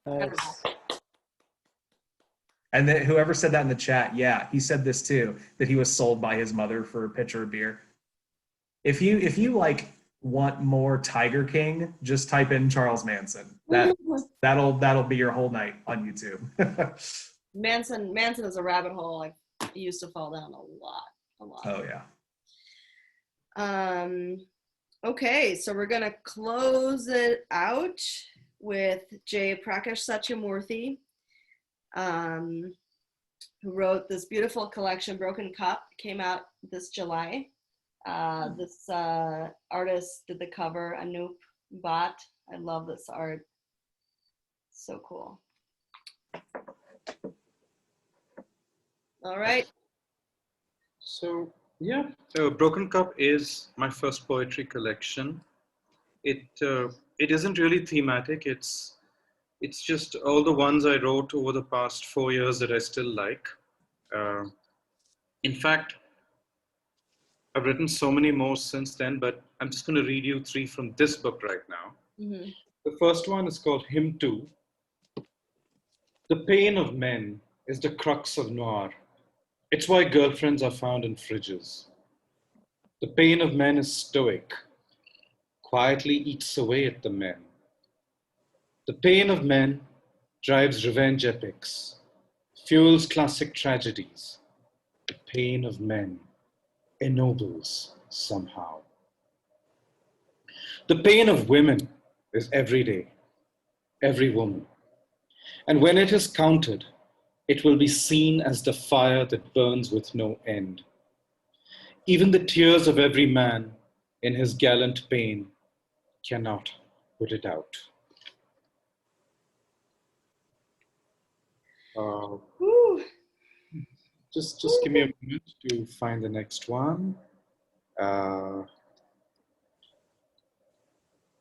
Nice. And then whoever said that in the chat, yeah, he said this too, that he was sold by his mother for a pitcher of beer. If you like want more Tiger King, just type in Charles Manson. That'll be your whole night on YouTube. Manson is a rabbit hole I used to fall down a lot. Oh yeah. Okay, so we're gonna close it out with Jayaprakash Satyamurthy, who wrote this beautiful collection, Broken Cup, came out this July. This artist did the cover, Anoop Bhatt. I love this art. So cool. All right. So yeah, so Broken Cup is my first poetry collection. It isn't really thematic. It's just all the ones I wrote over the past 4 years that I still like. In fact, I've written so many more since then, but I'm just going to read you 3 from this book right now. Mm-hmm. The first one is called Hymn 2. The pain of men is the crux of noir. It's why girlfriends are found in fridges. The pain of men is stoic, quietly eats away at the men. The pain of men drives revenge epics, fuels classic tragedies. The pain of men ennobles somehow. The pain of women is everyday, every woman. And when it is counted, it will be seen as the fire that burns with no end. Even the tears of every man in his gallant pain cannot put it out. Just give me a minute to find the next one.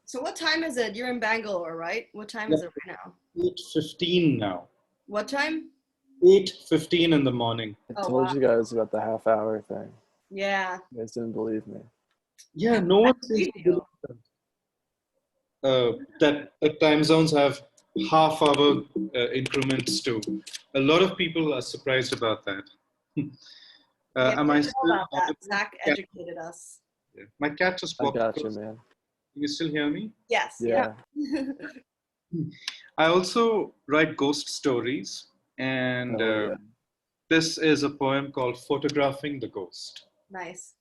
So what time is it? You're in Bangalore, right? What time is it right now? 8:15 now. What time? 8:15 in the morning. I told you guys about the half-hour thing. Yeah. You guys didn't believe me. Yeah, no one seems to believe that time zones have half-hour increments too. A lot of people are surprised about that. Am I still about that. Zach educated us. Yeah. My cat just I walked got you, across. man. Can you still hear me? Yes. Yeah. I also write ghost stories, and Oh, yeah. this is a poem called Photographing the Ghost. Nice.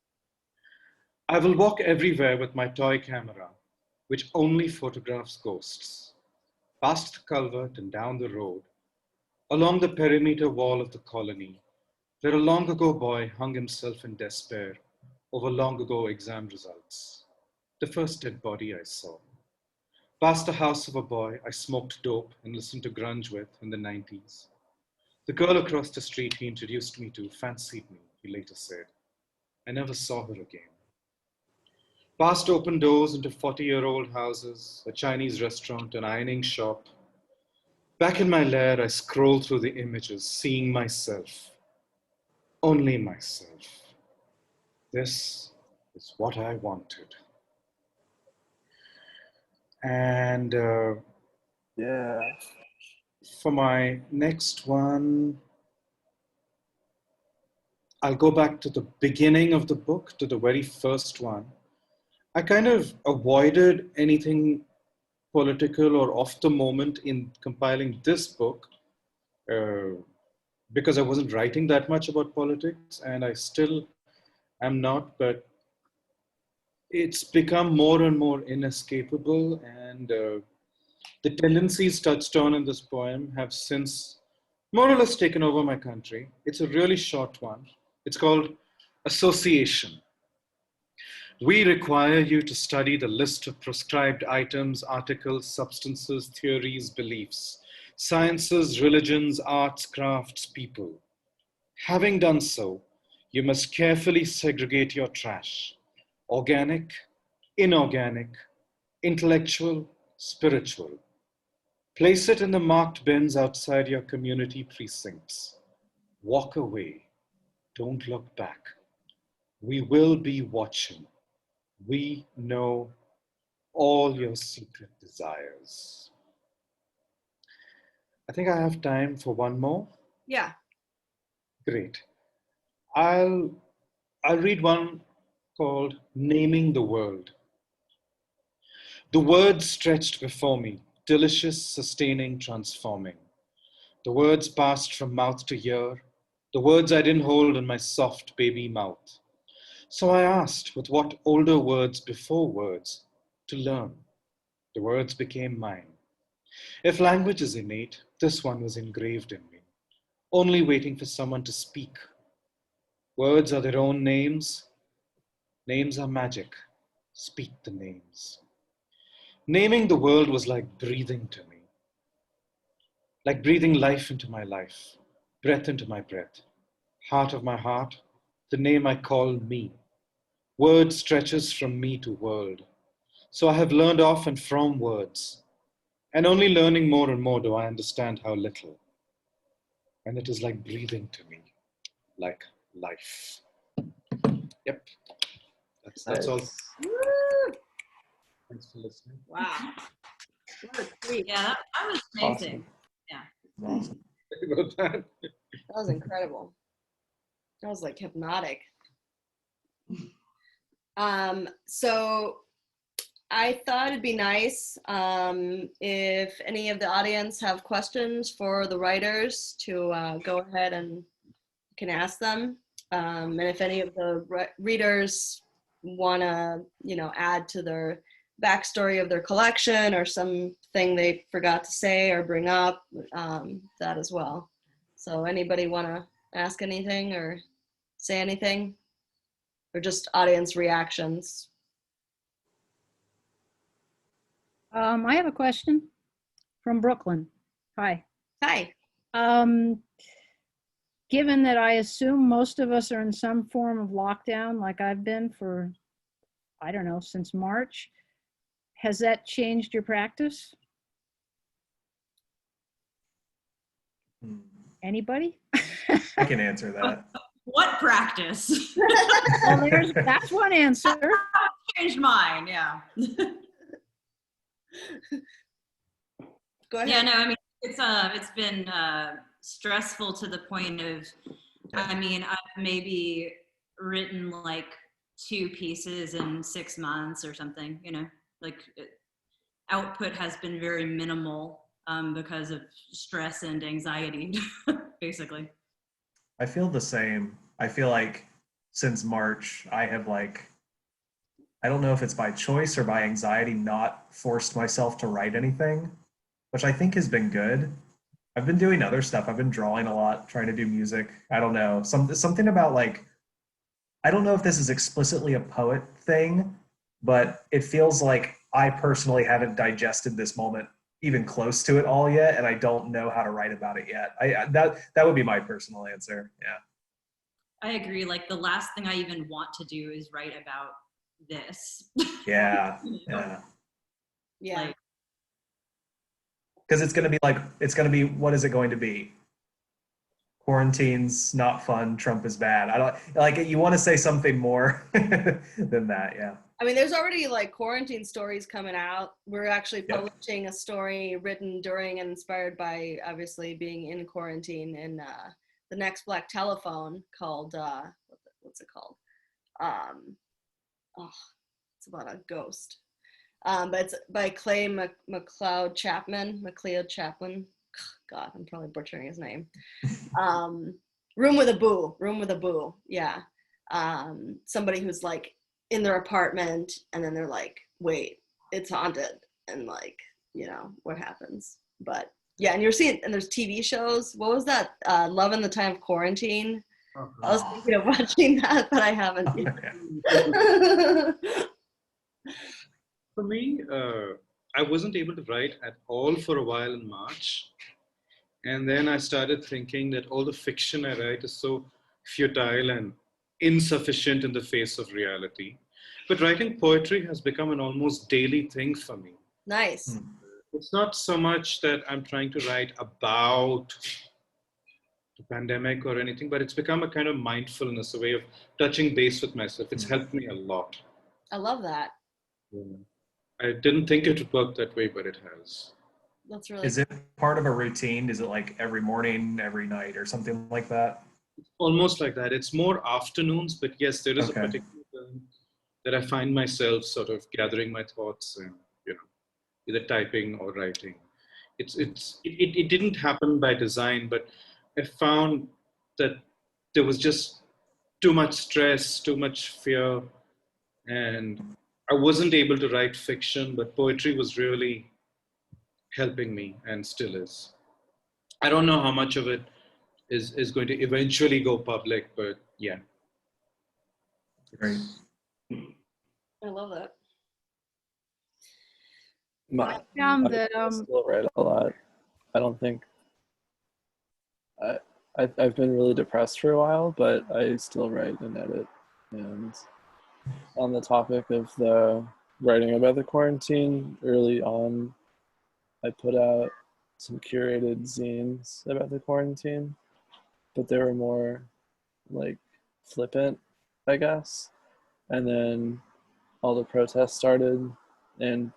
I will walk everywhere with my toy camera, which only photographs ghosts, past the culvert and down the road, along the perimeter wall of the colony, where a long ago boy hung himself in despair over long ago exam results. The first dead body I saw. Past the house of a boy I smoked dope and listened to grunge with in the 90s. The girl across the street he introduced me to fancied me, he later said. I never saw her again. Past open doors into 40-year-old houses, a Chinese restaurant, an ironing shop. Back in my lair, I scroll through the images, seeing myself, only myself. This is what I wanted. And Yeah. for my next one, I'll go back to the beginning of the book, to the very first one. I kind of avoided anything political or off the moment in compiling this book because I wasn't writing that much about politics, and I still am not, but it's become more and more inescapable, and the tendencies touched on in this poem have since more or less taken over my country. It's a really short one. It's called Association. We require you to study the list of prescribed items, articles, substances, theories, beliefs, sciences, religions, arts, crafts, people. Having done so, you must carefully segregate your trash: organic, inorganic, intellectual, spiritual. Place it in the marked bins outside your community precincts. Walk away. Don't look back. We will be watching. We know all your secret desires. I think I have time for one more. Yeah. Great. I'll read one called Naming the World. The words stretched before me, delicious, sustaining, transforming. The words passed from mouth to ear, the words I didn't hold in my soft baby mouth. So I asked with what older words before words to learn. The words became mine. If language is innate, this one was engraved in me, only waiting for someone to speak. Words are their own names. Names are magic. Speak the names. Naming the world was like breathing to me, like breathing life into my life, breath into my breath, heart of my heart, the name I call me. Word stretches from me to world. So I have learned of and from words, and only learning more and more do I understand how little. And it is like breathing to me, like life. Yep, that's all. Thanks for listening. Wow. What a treat. Yeah, that was amazing. Awesome. About that. That was incredible. That was like hypnotic. So I thought it'd be nice if any of the audience have questions for the writers to go ahead and can ask them. And if any of the readers want to, add to their backstory of their collection or something they forgot to say or bring up, that as well. So anybody want to ask anything or say anything, or just audience reactions? I have a question from Brooklyn. Hi. Hi. Given that I assume most of us are in some form of lockdown, like I've been for, I don't know, since March, has that changed your practice? Anybody? I can answer that. What practice? Well, that's one answer. Changed mine, yeah. Go ahead. Yeah, no, I mean, it's been stressful to the point of, I mean, I've maybe written like 2 pieces in 6 months or something, like output has been very minimal because of stress and anxiety, basically. I feel the same. I feel like since March, I have I don't know if it's by choice or by anxiety, not forced myself to write anything, which I think has been good. I've been doing other stuff. I've been drawing a lot, trying to do music. I don't know. Something about I don't know if this is explicitly a poet thing, but it feels like I personally haven't digested this moment even close to it all yet, and I don't know how to write about it yet. That would be my personal answer. Yeah. I agree. Like the last thing I even want to do is write about this. Yeah. Yeah. Yeah. Because it's going to be, what is it going to be? Quarantine's not fun. Trump is bad. I don't you want to say something more than that. Yeah. I mean, there's already quarantine stories coming out. We're actually publishing a story written during and inspired by obviously being in quarantine in the next black telephone called what's it called? It's about a ghost. But it's by Clay McLeod Chapman. God, I'm probably butchering his name. Room with a Boo. Yeah. Somebody who's like in their apartment, and then they're like, wait, it's haunted, and like, you know, what happens. But yeah, and there's TV shows. What was that? Love in the Time of Quarantine. I was thinking of watching that, but I haven't yet. For me, I wasn't able to write at all for a while in March. And then I started thinking that all the fiction I write is so futile and insufficient in the face of reality. But writing poetry has become an almost daily thing for me. Nice. It's not so much that I'm trying to write about the pandemic or anything, but it's become a kind of mindfulness, a way of touching base with myself. It's helped me a lot. I love that. Yeah. I didn't think it would work that way, but it has. That's really Is it part of a routine? Is it like every morning, every night, or something like that? It's almost like that. It's more afternoons, but yes, there is a particular time that I find myself sort of gathering my thoughts and, you know, either typing or writing. It didn't happen by design, but I found that there was just too much stress, too much fear, and I wasn't able to write fiction, but poetry was really helping me and still is. I don't know how much of it is going to eventually go public, but yeah. Great. I love that. I found that I still write a lot. I don't think I've been really depressed for a while, but I still write and edit. And on the topic of the writing about the quarantine, early on, I put out some curated zines about the quarantine, but they were more like flippant, I guess. And then all the protests started, and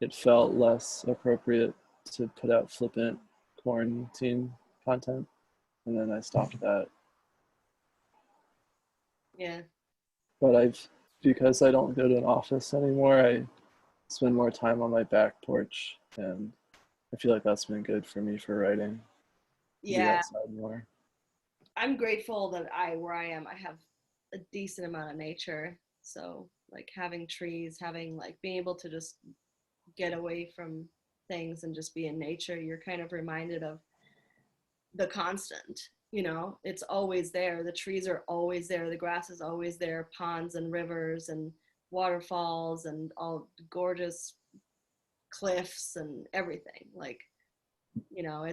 it felt less appropriate to put out flippant quarantine content, and then I stopped that. Yeah. But because I don't go to an office anymore, I spend more time on my back porch, and I feel like that's been good for me for writing. Yeah. Outside more. I'm grateful that where I am, I have a decent amount of nature. So like having trees, being able to just get away from things and just be in nature, you're kind of reminded of the constant, you know, it's always there. The trees are always there. The grass is always there. Ponds and rivers and waterfalls and all gorgeous cliffs and everything. Like, you know,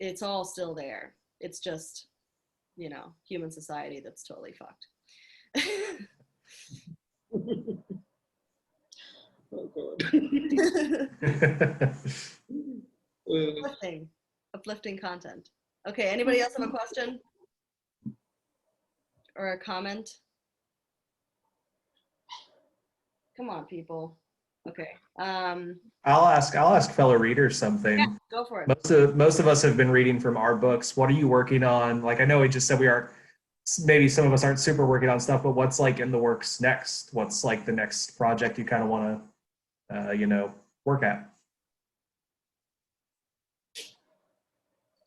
it's all still there. It's just, you know, human society that's totally fucked. Oh God. Uplifting content. Okay, anybody else have a question or a comment? Come on, people. Okay. I'll ask fellow readers something. Yeah, go for it. Most of us have been reading from our books. What are you working on? Like, I know we just said maybe some of us aren't super working on stuff, but what's like in the works next? What's like the next project you kind of want to, work at?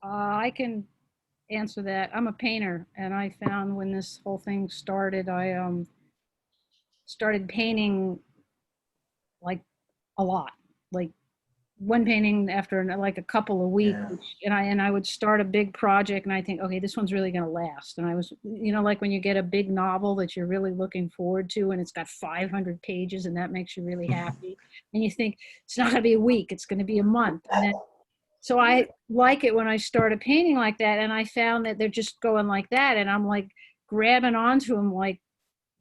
I can answer that. I'm a painter, and I found when this whole thing started, I started painting like a lot, like one painting after like a couple of weeks. Yeah. And I would start a big project, and I think, okay, this one's really going to last. And I was, you know, like when you get a big novel that you're really looking forward to, and it's got 500 pages, and that makes you really happy. And you think it's not going to be a week, it's going to be a month. And then, so I like it when I started painting like that, and I found that they're just going like that, and I'm like grabbing onto them like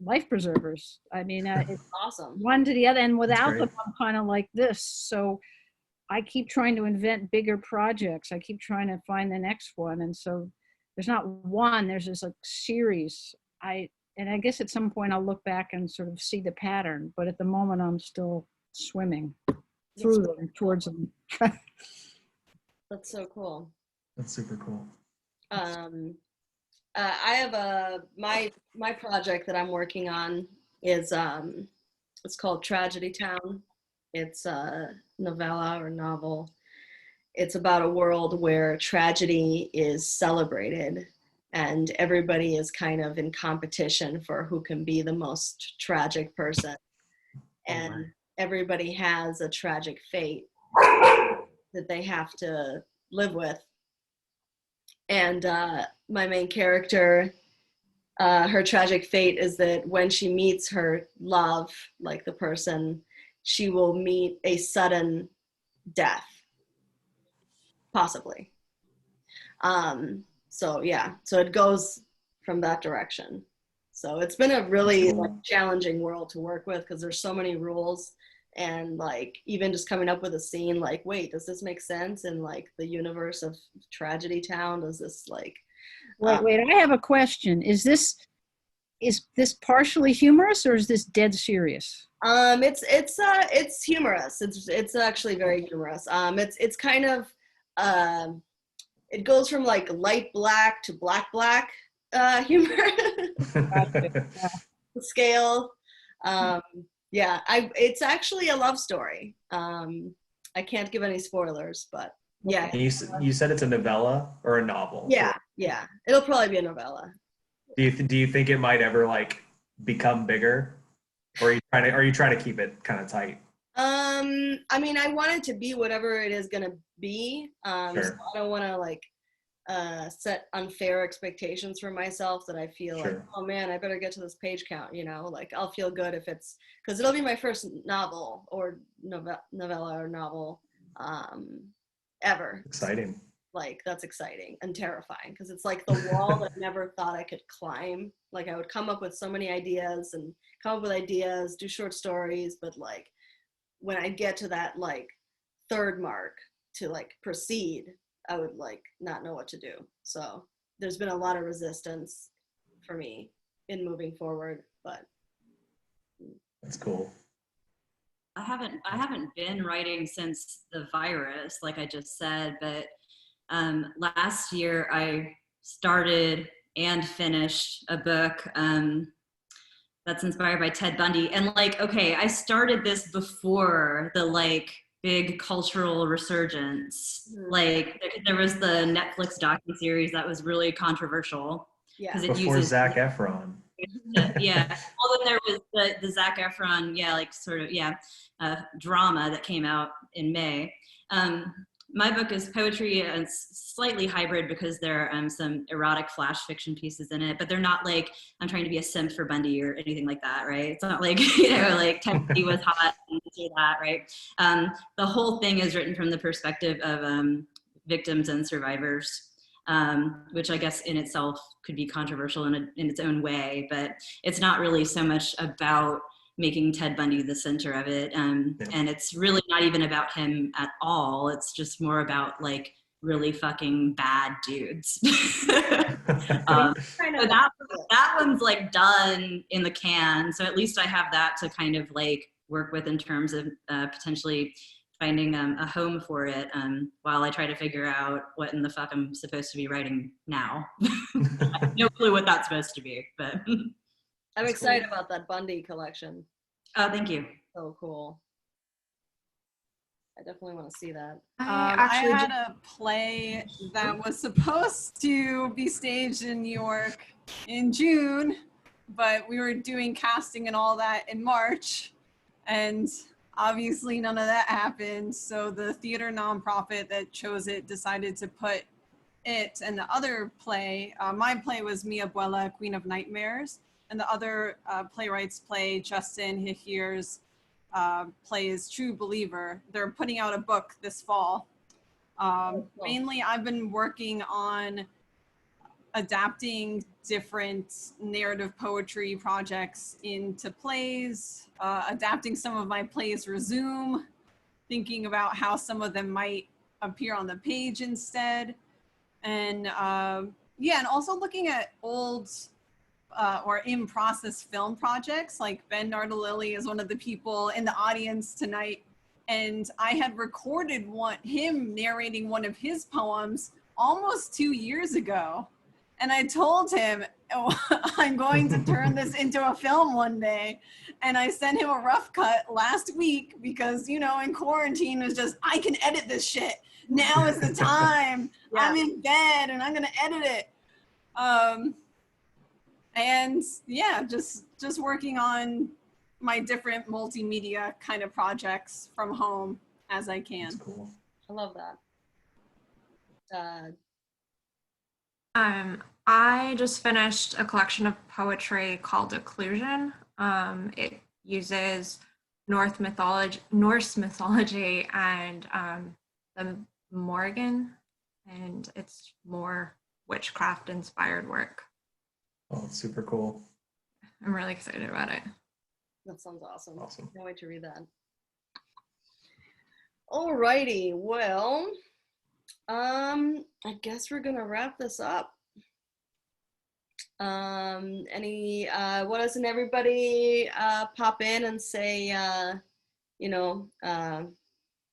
life preservers. I mean, it's awesome. One to the other, and without them, I'm kind of like this. So I keep trying to invent bigger projects. I keep trying to find the next one, and so there's not one. There's this like series. And I guess at some point I'll look back and sort of see the pattern, but at the moment I'm still swimming through them, towards them. That's so cool. That's super cool. I have my project that I'm working on is it's called Tragedy Town. It's a novella or novel. It's about a world where tragedy is celebrated and everybody is kind of in competition for who can be the most tragic person. And everybody has a tragic fate that they have to live with. And my main character, her tragic fate is that when she meets her love, like the person, she will meet a sudden death, possibly. So yeah, so it goes from that direction. So it's been a really challenging world to work with because there's so many rules, and like even just coming up with a scene, like, wait, does this make sense in like the universe of Tragedy Town? Does this like Wait, I have a question. Is this partially humorous or is this dead serious? It's humorous. It's actually very humorous. It's kind of it goes from like light black to black humor. The scale. Yeah, it's actually a love story. I can't give any spoilers, but yeah. You said it's a novella or a novel? Yeah, yeah. It'll probably be a novella. Do you think it might ever like become bigger, or are you trying to keep it kind of tight? I mean, I want it to be whatever it is gonna be. Sure. So I don't want to like set unfair expectations for myself that I feel like, oh man, I better get to this page count. You know, like I'll feel good if it's because it'll be my first novel or novella or novel ever. Exciting. Like that's exciting and terrifying because it's like the wall that I never thought I could climb. Like I would come up with so many ideas and do short stories, but like when I get to that like third mark to like proceed, I would like not know what to do. So there's been a lot of resistance for me in moving forward, but that's cool. I haven't been writing since the virus, like I just said, but last year I started and finished a book that's inspired by Ted Bundy. And like, okay, I started this before the like big cultural resurgence. Like there was the Netflix docuseries that was really controversial. Yeah. Before Zac Efron. Yeah. Well, then there was the Zac Efron, like sort of, drama that came out in May. My book is poetry, and it's slightly hybrid because there are some erotic flash fiction pieces in it, but they're not like I'm trying to be a simp for Bundy or anything like that, right? It's not like, like Ted Bundy was hot and this or that, right? The whole thing is written from the perspective of victims and survivors, which I guess in itself could be controversial in its own way, but it's not really so much about making Ted Bundy the center of it. And it's really not even about him at all. It's just more about like really fucking bad dudes. So that one's like done in the can. So at least I have that to kind of like work with in terms of potentially finding a home for it while I try to figure out what in the fuck I'm supposed to be writing now. I have no clue what that's supposed to be, but. I'm excited about that Bundy collection. Oh, thank you. So cool. I definitely want to see that. I had a play that was supposed to be staged in New York in June, but we were doing casting and all that in March, and obviously none of that happened. So the theater nonprofit that chose it decided to put it and the other play. My play was Mi Abuela, Queen of Nightmares. And the other playwrights play, Justin Hihir's play is True Believer. They're putting out a book this fall. Mainly I've been working on adapting different narrative poetry projects into plays, adapting some of my plays Resume, thinking about how some of them might appear on the page instead. And and also looking at old or in-process film projects. Like Ben Nardolilli is one of the people in the audience tonight, and I had recorded him narrating one of his poems almost 2 years ago. And I told him, oh, I'm going to turn this into a film one day. And I sent him a rough cut last week because, you know, in quarantine, it was just, I can edit this shit. Now is the time. Yeah. I'm in bed and I'm going to edit it. And yeah, just working on my different multimedia kind of projects from home as I can. That's cool. I love that. I just finished a collection of poetry called Occlusion. It uses Norse mythology and the Morrigan, and it's more witchcraft inspired work. Oh, it's super cool. I'm really excited about it. That sounds awesome. Awesome. Can't wait to read that. Alrighty, well, I guess we're gonna wrap this up. Why doesn't everybody pop in and say,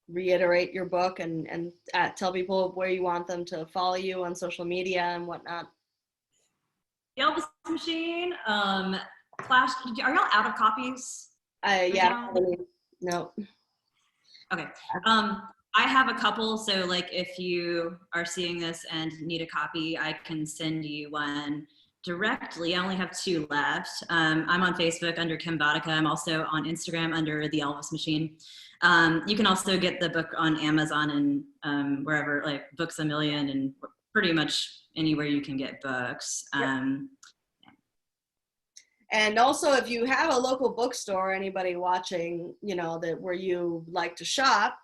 reiterate your book and tell people where you want them to follow you on social media and whatnot? The Elvis Machine, Clash. Are y'all out of copies? Yeah. No. Okay. I have a couple, so like if you are seeing this and need a copy, I can send you one directly. I only have 2 left. I'm on Facebook under Kim Vodicka. I'm also on Instagram under The Elvis Machine. You can also get the book on Amazon and wherever, like Books A Million and pretty much anywhere you can get books. And also, if you have a local bookstore, anybody watching, that where you like to shop,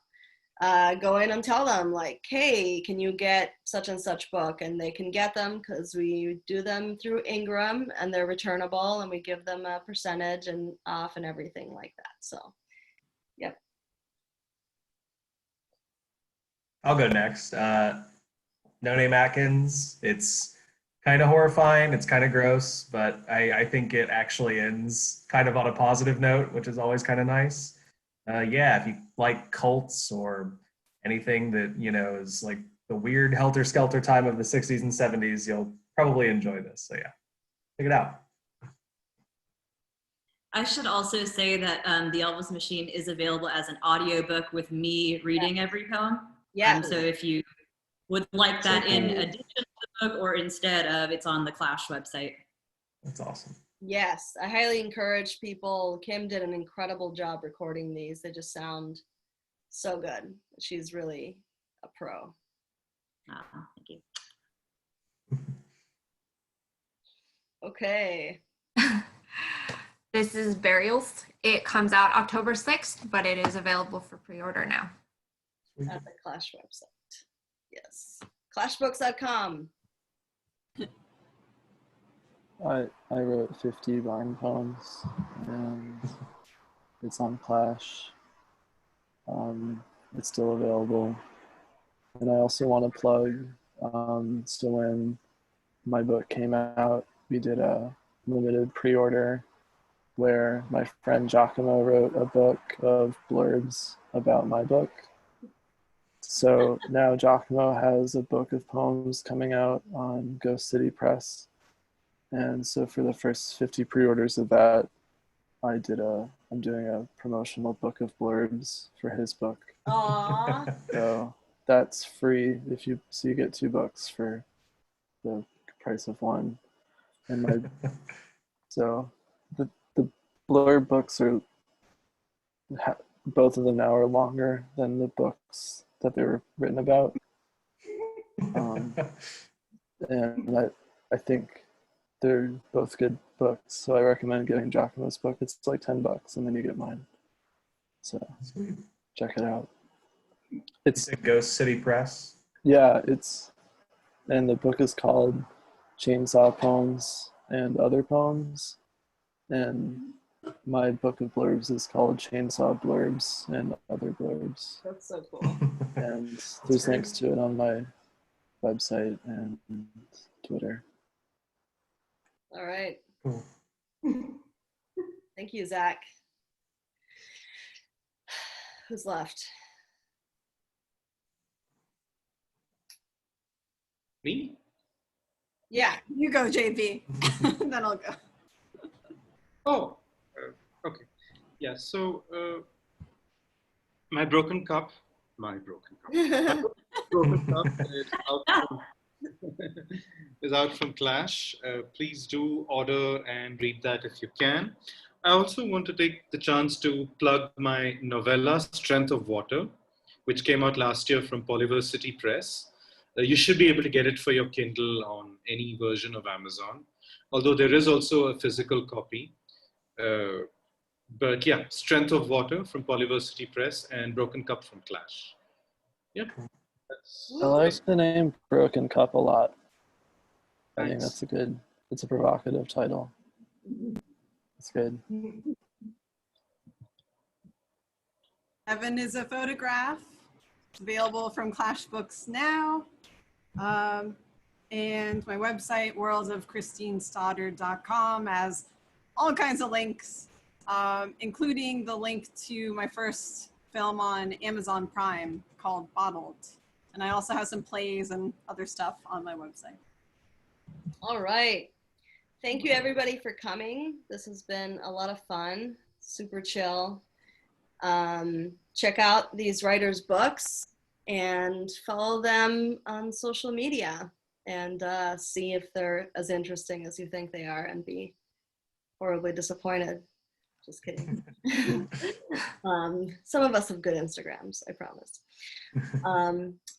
go in and tell them like, hey, can you get such and such book? And they can get them because we do them through Ingram and they're returnable and we give them a percentage and off and everything like that. So, yep. I'll go next. No Name Atkins. It's kind of horrifying. It's kind of gross, but I think it actually ends kind of on a positive note, which is always kind of nice. If you like cults or anything that, is like the weird helter-skelter time of the 60s and 70s, you'll probably enjoy this. So yeah, check it out. I should also say that The Elvis Machine is available as an audiobook with me reading every poem. Yeah. So if you would like that So in cool. addition to the book or instead of, it's on the Clash website. That's awesome. Yes, I highly encourage people. Kim did an incredible job recording these. They just sound so good. She's really a pro. Thank you. Okay. This is Burials. It comes out October 6th, but it is available for pre-order now. At the Clash website. Yes. Clashbooks.com. I wrote 50 Barn poems, and it's on Clash. It's still available. And I also want to plug, so when my book came out, we did a limited pre-order where my friend Giacomo wrote a book of blurbs about my book. So now Giacomo has a book of poems coming out on Ghost City Press. And so for the first 50 pre-orders of that, I'm doing a promotional book of blurbs for his book. Aww. So that's free you get 2 books for the price of 1. And so the blurb books are, both of them now are longer than the books that they were written about. And I think they're both good books, so I recommend getting Giacomo's book. It's like $10 and then you get mine. So Sweet. Check it out. It's a Ghost City Press. Yeah, and the book is called Chainsaw Poems and Other Poems. And my book of blurbs is called Chainsaw Blurbs and Other Blurbs. That's so cool. And there's links to it on my website and Twitter. All right. Cool. Thank you, Zach. Who's left? Me? Yeah, you go, JP. Then I'll go. Oh, okay. Yeah, so my broken cup is out from Clash. Please do order and read that if you can. I also want to take the chance to plug my novella, Strength of Water, which came out last year from Polyversity Press. You should be able to get it for your Kindle on any version of Amazon, although there is also a physical copy. But yeah, Strength of Water from Polyversity Press and Broken Cup from Clash. Yep. I like the name Broken Cup a lot. I think Thanks. that's it's a provocative title. It's good. Heaven is a Photograph. It's available from Clash Books now. And my website, worldsofchristinestoddard.com, has all kinds of links, including the link to my first film on Amazon Prime called Bottled. And I also have some plays and other stuff on my website. All right. Thank you everybody for coming. This has been a lot of fun, super chill. Check out these writers' books and follow them on social media and see if they're as interesting as you think they are and be horribly disappointed. Just kidding. Some of us have good Instagrams, I promise.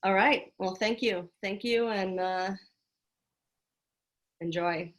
All right. Well, thank you. Thank you and enjoy.